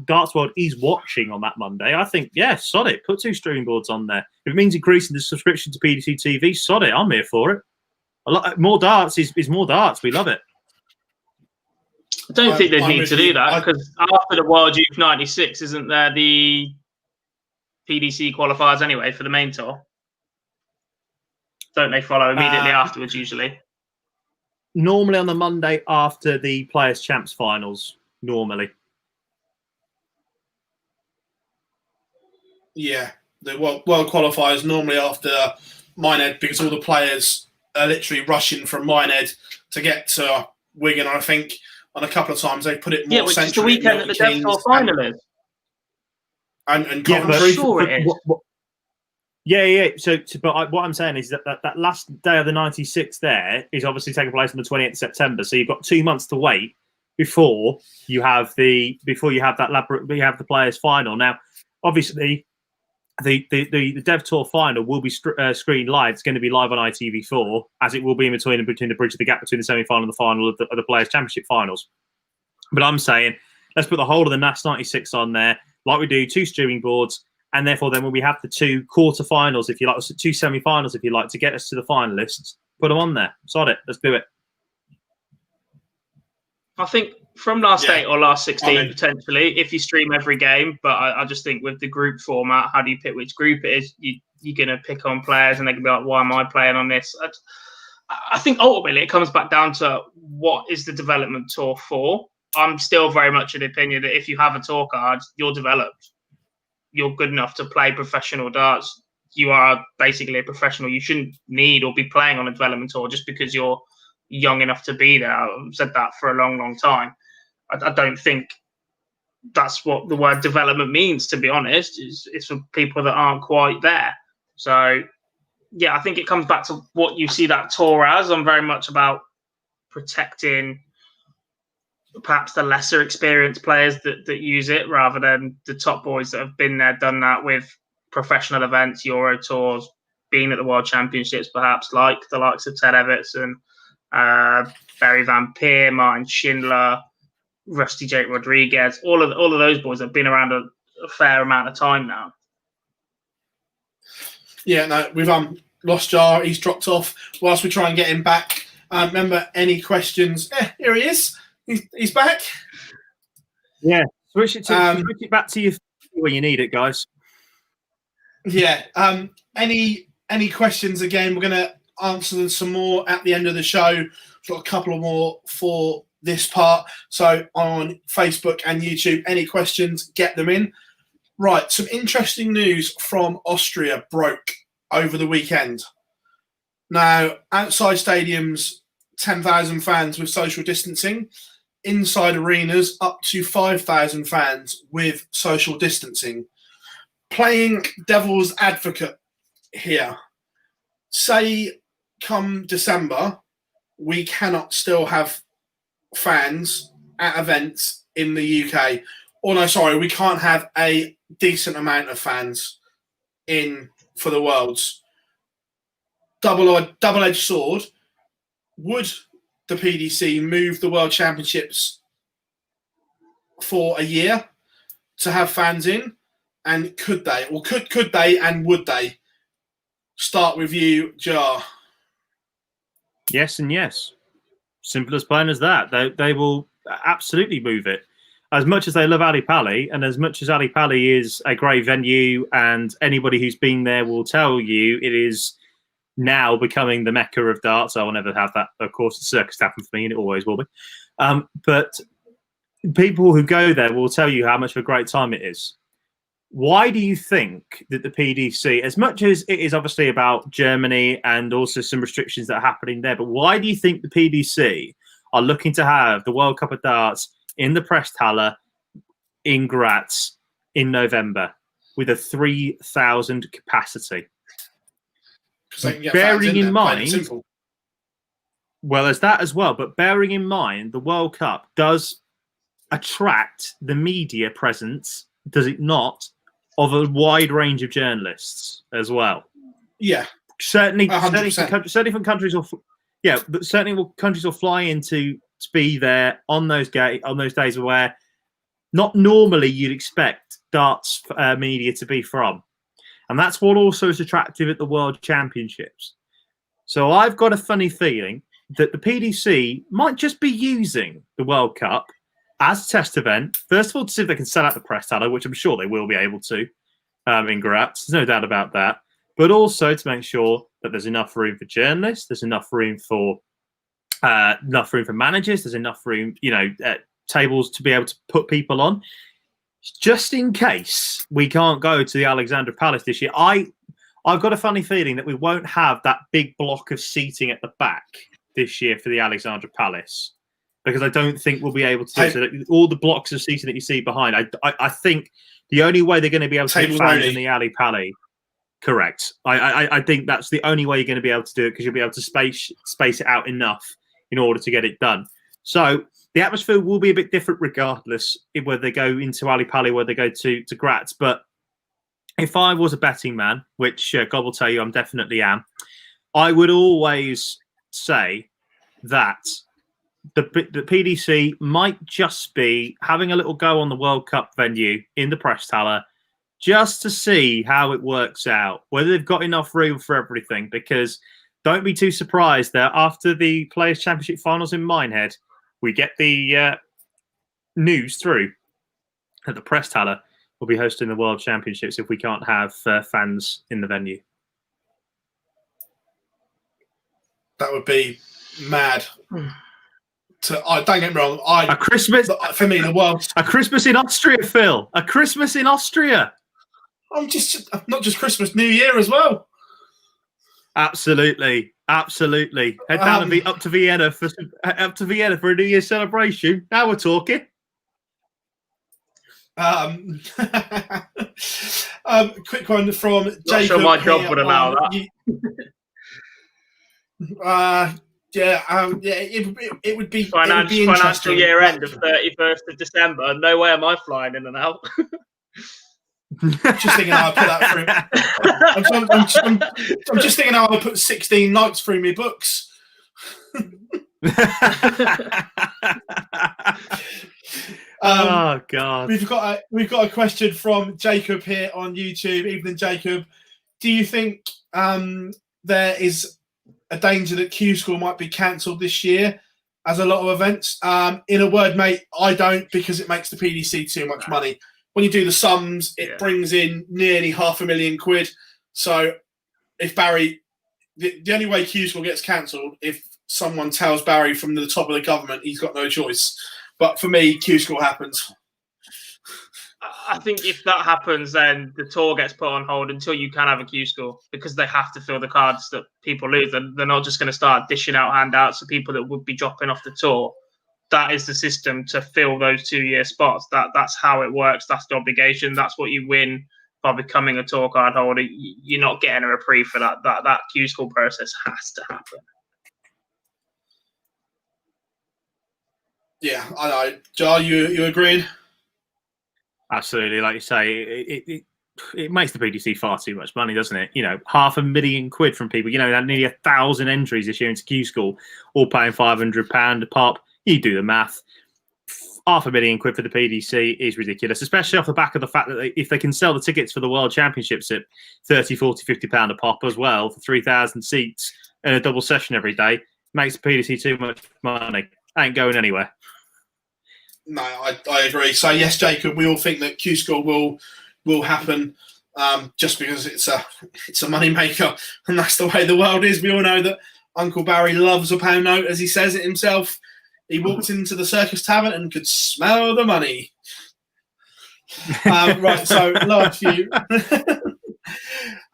darts world is watching on that Monday, I think, yeah, sod it. Put 2 streaming boards on there. If it means increasing the subscription to PDC TV, sod it. I'm here for it. More darts is more darts. We love it. I don't think they need to do that because after the World Youth 96, isn't there the PDC qualifiers anyway for the main tour? Don't they follow immediately afterwards usually? Normally on the Monday after the Players' Champs finals, normally. Yeah, the world qualifiers normally after Minehead because all the players are literally rushing from Minehead to get to Wigan. I think on a couple of times they put it more which is the weekend that the Dev Tour final is. And I'm sure it is. Yeah. But what I'm saying is that last day of the 96 there is obviously taking place on the 28th of September. So you've got 2 months to wait before you have the Players' final. Now, obviously, the Dev Tour final will be screened live. It's going to be live on ITV4, as it will be in between the bridge of the gap between the semi-final and the final of the Players' Championship finals. But I'm saying, let's put the whole of the NAS 96 on there, like we do, 2 streaming boards, and therefore then when we have the 2 quarter-finals, if you like, 2 semi-finals, if you like, to get us to the finalists, put them on there. Sod it. Let's do it. I think from last 8 or last 16, potentially, if you stream every game. But I just think with the group format, how do you pick which group it is? You're going to pick on players and they can be like, why am I playing on this? I think ultimately it comes back down to what is the development tour for? I'm still very much of the opinion that if you have a tour card, you're developed. You're good enough to play professional darts. You are basically a professional. You shouldn't need or be playing on a development tour just because you're young enough to be there. I've said that for a long, long time. I don't think that's what the word development means, to be honest. It's for people that aren't quite there. So, yeah, I think it comes back to what you see that tour as. I'm very much about protecting perhaps the lesser experienced players that use it rather than the top boys that have been there, done that with professional events, Euro tours, being at the World Championships, perhaps like the likes of Ted Everton, Barry Van Peer, Martin Schindler, Rusty Jake Rodriguez, all of those boys have been around a fair amount of time now. Yeah, no, we've lost Jar. He's dropped off. Whilst we try and get him back, remember any questions? Here he is. He's back. Yeah, switch it back to you when you need it, guys. Yeah. Any questions? Again, we're going to answer them some more at the end of the show. We've got a couple more for this part. So on Facebook and YouTube, any questions, get them in. Right, some interesting news from Austria broke over the weekend. Now, outside stadiums, 10,000 fans with social distancing. Inside arenas, up to 5,000 fans with social distancing. Playing devil's advocate here. Say, come December, we cannot still have fans at events in the UK. Or no, sorry, we can't have a decent amount of fans in for the Worlds. Double-edged sword. Would the PDC move the World Championships for a year to have fans in? And could they? Or could they and would they? Start with you, Jar. Yes and yes. Simple as plain as that. They will absolutely move it. As much as they love Ali Pali, and as much as Ali Pali is a great venue, and anybody who's been there will tell you it is now becoming the mecca of darts. I will never have that, of course, the circus happen for me, and it always will be. But people who go there will tell you how much of a great time it is. Why do you think that the PDC, as much as it is obviously about Germany and also some restrictions that are happening there, but why do you think the PDC are looking to have the World Cup of Darts in the Presshalle in Graz in November with a 3,000 capacity? Bearing in mind, well, there's that as well, but bearing in mind the World Cup does attract the media presence, does it not, of a wide range of journalists as well? Yeah, certainly 100%. certainly from countries but certainly countries will fly into to be there on those days where not normally you'd expect darts media to be from, and that's what also is attractive at the World Championships. So I've got a funny feeling that the PDC might just be using the World Cup as a test event, first of all to see if they can sell out the press tower, which I'm sure they will be able to in Graz. There's no doubt about that. But also to make sure that there's enough room for journalists, there's enough room for managers, there's enough room, tables to be able to put people on, just in case we can't go to the Alexandra Palace this year. I've got a funny feeling that we won't have that big block of seating at the back this year for the Alexandra Palace, because I don't think we'll be able to do all the blocks of seating that you see behind. I think the only way they're going to be able to get fans in the Ali Palace. Correct. I think that's the only way you're going to be able to do it, because you'll be able to space it out enough in order to get it done. So the atmosphere will be a bit different regardless whether they go into Ali Pali, whether they go to Graz. But if I was a betting man, which God will tell you I definitely am, I would always say that the PDC might just be having a little go on the World Cup venue in the press tower, just to see how it works out, whether they've got enough room for everything. Because don't be too surprised that after the Players' Championship finals in Minehead, we get the news through that the press tower will be hosting the World Championships if we can't have fans in the venue. That would be mad. Don't get me wrong. A Christmas for me, the world. A Christmas in Austria, Phil. A Christmas in Austria. I'm not just Christmas, New Year as well. Absolutely. Head down up to Vienna for a New Year's celebration. Now we're talking. Quick one from Jacob. Not sure my job would allow that. It would be financial year end of 31st of December. No way am I flying in and out. Just thinking how I put that through. I'm just thinking how I put 16 nights through my books. Oh God! We've got a question from Jacob here on YouTube. Evening, Jacob. Do you think there is a danger that Q School might be cancelled this year, as a lot of events? In a word, mate, I don't, because it makes the PDC too much money. When you do the sums, it brings in nearly £500,000. So if Barry, the only way Q School gets cancelled if someone tells Barry from the top of the government he's got no choice. But for me, Q School happens. I think if that happens, then the tour gets put on hold until you can have a Q School, because they have to fill the cards that people lose. They're not just going to start dishing out handouts to people that would be dropping off the tour. That is the system to fill those 2-year spots. That's how it works. That's the obligation. That's what you win by becoming a tour card holder. You're not getting a reprieve for that. That Q School process has to happen. Yeah, I know. Jar, you agreeing? Absolutely. Like you say, it makes the PDC far too much money, doesn't it? £500,000 from people. Nearly 1,000 entries this year into Q School, all paying £500 a pop. You do the math. £500,000 for the PDC is ridiculous, especially off the back of the fact that if they can sell the tickets for the World Championships at £30, £40, £50 a pop as well, for 3,000 seats and a double session every day, makes the PDC too much money. Ain't going anywhere. No, I agree. So yes, Jacob, we all think that Q School will happen, just because it's a money maker, and that's the way the world is. We all know that Uncle Barry loves a pound note, as he says it himself. He walked into the Circus Tavern and could smell the money. Right, so last few.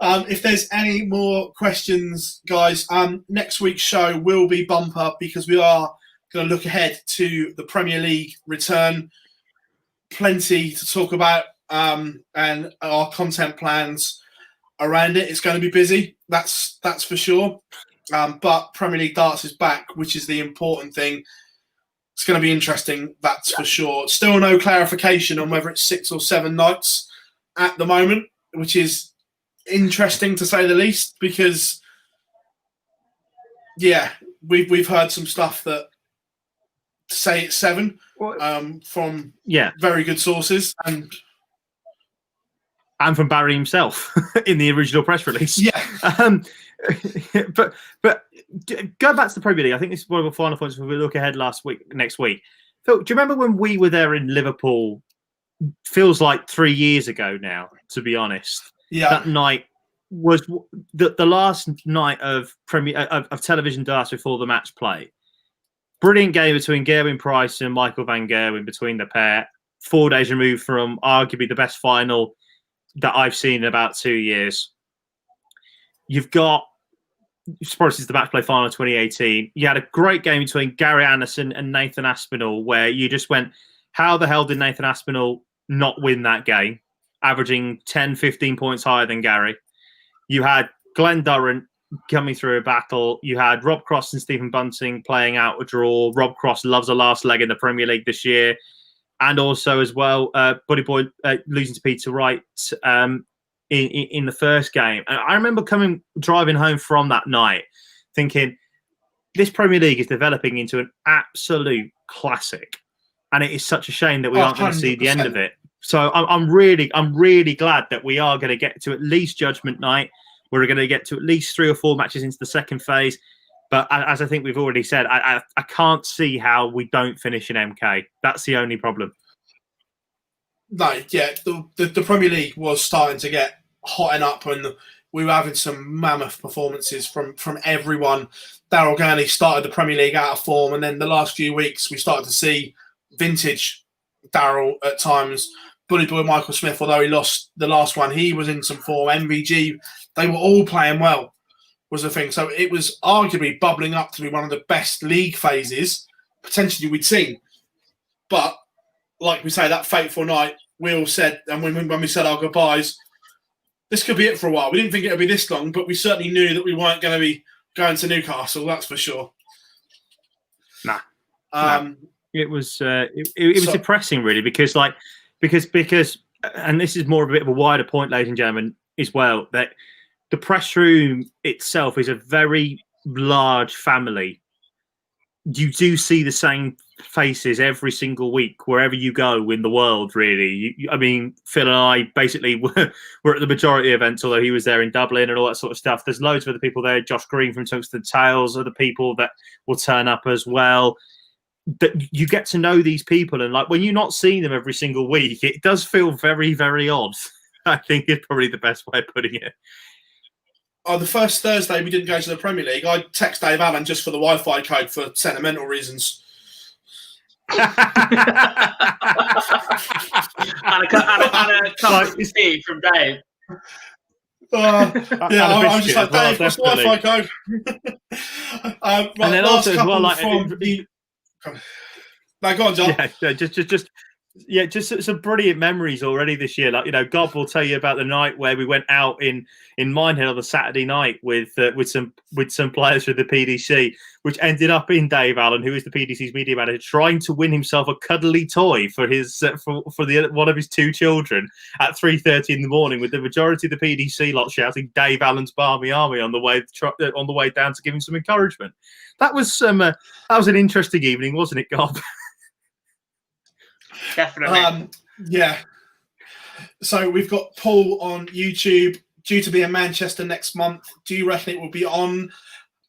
If there's any more questions, guys, next week's show will be bumper, because we are going to look ahead to the Premier League return. Plenty to talk about, and our content plans around it. It's going to be busy, that's for sure. But Premier League darts is back, which is the important thing. it's going to be interesting, that's for sure. Still no clarification on whether it's 6 or 7 nights at the moment, which is interesting to say the least, because, yeah, we've heard some stuff that say it's 7 from very good sources. And from Barry himself in the original press release. Yeah. But go back to the Premier League. I think this is one of the final points when we look ahead next week. Phill, do you remember when we were there in Liverpool? Feels like 3 years ago now, to be honest. Yeah. That night was the last night of television data before the match play. Brilliant game between Gerwin Price and Michael van Gerwen, between the pair. 4 days removed from arguably the best final that I've seen in about 2 years. You've got, suppose it's the match play final 2018. You had a great game between Gary Anderson and Nathan Aspinall, where you just went, how the hell did Nathan Aspinall not win that game? Averaging 10, 15 points higher than Gary. You had Glenn Durrant coming through a battle. You had Rob Cross and Stephen Bunting playing out a draw. Rob Cross loves a last leg in the Premier League this year. And also as well, Buddy Boy losing to Peter Wright in the first game. And I remember driving home from that night thinking, this Premier League is developing into an absolute classic. And it is such a shame that we aren't going to see the end of it. So I'm really glad that we are going to get to at least Judgment Night. We're going to get to at least 3 or 4 matches into the second phase. But as I think we've already said, I can't see how we don't finish in MK. That's the only problem. No, yeah, the Premier League was starting to get hotting up, and we were having some mammoth performances from everyone. Daryl Gurney started the Premier League out of form, and then the last few weeks we started to see vintage Daryl at times. Bully Boy Michael Smith, although he lost the last one, he was in some form. MVG, they were all playing well, was the thing. So it was arguably bubbling up to be one of the best league phases potentially we'd seen. But like we say, that fateful night, we all said, and when we said our goodbyes, this could be it for a while. We didn't think it would be this long, but we certainly knew that we weren't going to be going to Newcastle. That's for sure. Nah. It was depressing, really, because and this is more of a bit of a wider point, ladies and gentlemen, as well, that the press room itself is a very large family. You do see the same faces every single week wherever you go in the world, really. I mean, Phill and I basically were at the majority of events, although he was there in Dublin and all that sort of stuff. There's loads of other people there. Josh Green from Tungsten Tales, other people that will turn up as well. That you get to know these people, and like when you're not seeing them every single week, it does feel very, very odd. I think is probably the best way of putting it. The first Thursday we didn't go to the Premier League, I text Dave Allen just for the Wi-Fi code for sentimental reasons. and a cup of tea from Dave. I'm just like, Dave, what's the Wi-Fi code? Right, and then also as well, like, no, go on, John. Yeah, just some brilliant memories already this year. Like, you know, God will tell you about the night where we went out in Minehead on the Saturday night with some players from the PDC, which ended up in Dave Allen, who is the PDC's media manager, trying to win himself a cuddly toy for his one of his 2 children at 3:30 in the morning, with the majority of the PDC lot shouting "Dave Allen's Barmy Army" on the way down to give him some encouragement. That was an interesting evening, wasn't it, Gob? Definitely. Yeah. So we've got Paul on YouTube, due to be in Manchester next month. Do you reckon it will be on?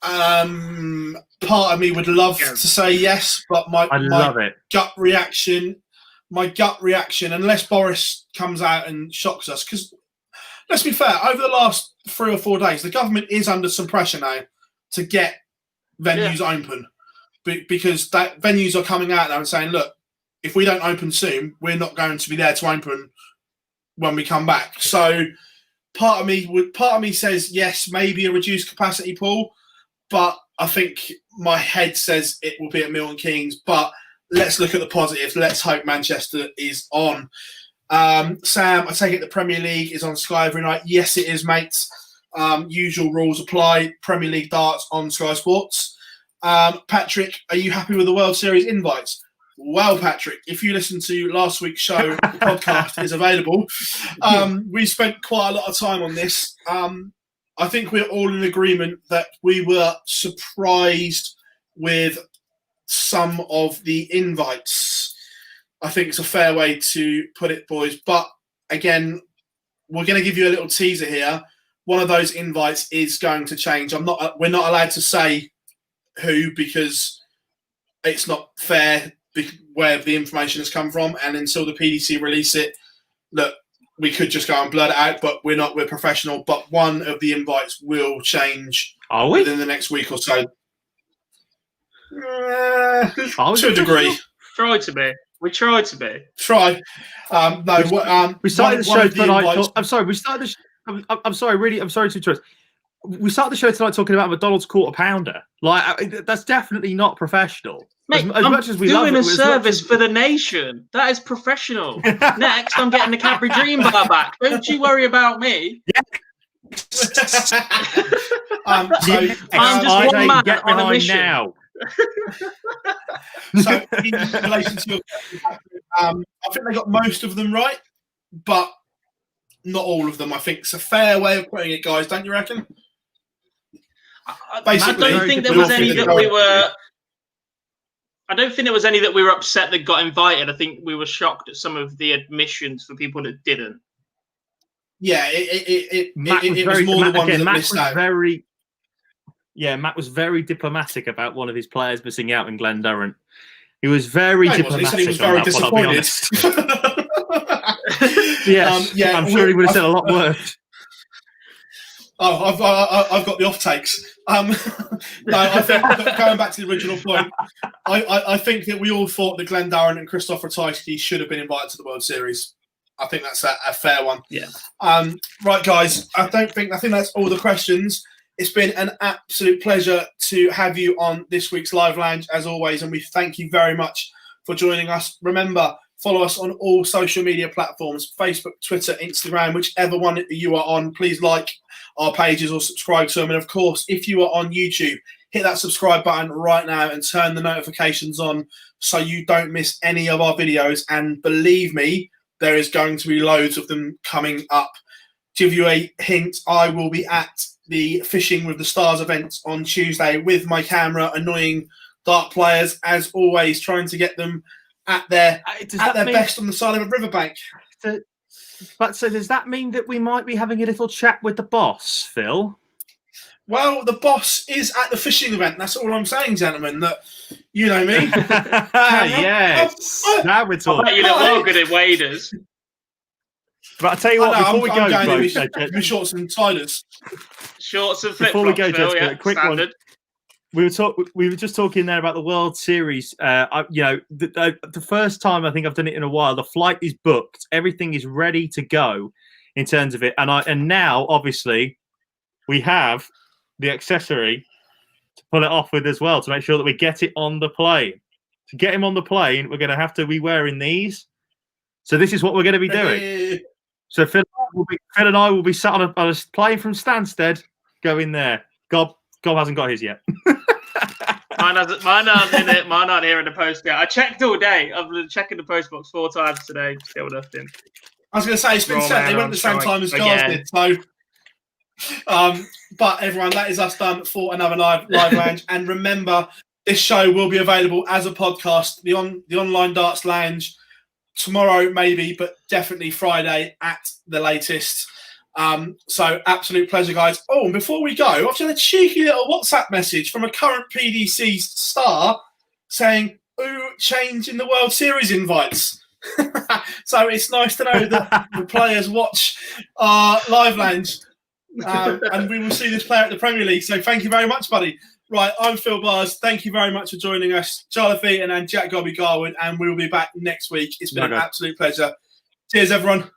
Part of me would love to say yes, but my gut reaction, unless Boris comes out and shocks us, because let's be fair, over the last 3 or 4 days, the government is under some pressure now to get venues open, because venues are coming out now and saying, look, if we don't open soon, we're not going to be there to open when we come back. So part of me says yes, maybe a reduced capacity pool, but I think my head says it will be at Milton Keynes. But let's look at the positives. Let's hope Manchester is on. Sam, I take it the Premier League is on Sky every night. Yes, it is, mates. Usual rules apply. Premier League darts on Sky Sports. Patrick, are you happy with the World Series invites? Well, Patrick, if you listen to last week's show, the podcast is available. We spent quite a lot of time on this. I think we're all in agreement that we were surprised with some of the invites. I think it's a fair way to put it, boys. But again, we're going to give you a little teaser here. One of those invites is going to change. We're not allowed to say who because it's not fair where the information has come from, and until the PDC release it, look, we could just go and blurt it out, but we're not. We're professional. But one of the invites will change within the next week or so. To a degree. Try to be. We tried to be. Try. We started the show tonight. I'm sorry. We started the show. I'm sorry. Really, I'm sorry to interrupt. We started the show tonight talking about McDonald's quarter pounder. Like, that's definitely not professional. Mate, as much as we doing a service for the nation. That is professional. Next, I'm getting the Cadbury Dream Bar back. Don't you worry about me. Yeah. I'm just one man on a mission. Now. So, in relation to your I think they got most of them right, but not all of them. I think it's a fair way of putting it, guys. Don't you reckon? Basically, I don't think there was any that we were. I don't think there was any that we were upset that got invited. I think we were shocked at some of the admissions for people that didn't. Yeah, it was more the ones that missed out. Matt was very diplomatic about one of his players missing out in Glendarren. He was very diplomatic. He was very disappointed. Yes, I'm sure he would have said a lot worse. Oh, I've got the off takes. No, I think going back to the original point, I think that we all thought that Glendarren and Christoph Ratajski should have been invited to the World Series. I think that's a fair one. Yeah. Right, guys. I think that's all the questions. It's been an absolute pleasure to have you on this week's Live Lounge, as always, and we thank you very much for joining us. Remember, follow us on all social media platforms, Facebook, Twitter, Instagram, whichever one you are on. Please like our pages or subscribe to them. And, of course, if you are on YouTube, hit that subscribe button right now and turn the notifications on so you don't miss any of our videos. And believe me, there is going to be loads of them coming up. To give you a hint, I will be at the Fishing with the Stars event on Tuesday with my camera, annoying dart players, as always, trying to get them at their best on the side of a riverbank. So does that mean that we might be having a little chat with the boss, Phil? Well, the boss is at the fishing event. That's all I'm saying, gentlemen. That you know me. Yes. Now we're talking. I bet you look well good at waders. But I'll tell you what, before we go, shorts and Tylers. Shorts and flip-flops, before we go, Phil, a quick standard one. We were just talking there about the World Series. The first time I think I've done it in a while. The flight is booked. Everything is ready to go in terms of it. And now, obviously, we have the accessory to pull it off with as well to make sure that we get it on the plane. To get him on the plane, we're going to have to be wearing these. So this is what we're going to be doing. So Phil and I will be sat on a plane from Stansted, going there. Gob hasn't got his yet. Mine aren't here in the post yet. I checked all day. I've been checking the post box 4 times today. Still nothing. I was going to say, it's been sent. They went at the same time as Gars did. So, but everyone, that is us done for another live lounge. And remember, this show will be available as a podcast. The online darts lounge. Tomorrow, maybe, but definitely Friday at the latest. So, absolute pleasure, guys. Oh, and before we go, I've just had a cheeky little WhatsApp message from a current PDC star saying, ooh, change in the World Series invites. So, it's nice to know that the players watch our live lounge. And we will see this player at the Premier League. So, thank you very much, buddy. Right, I'm Phill Bars. Thank you very much for joining us. Jarleth and Jack Garwood, and we will be back next week. It's been an absolute pleasure. Cheers, everyone.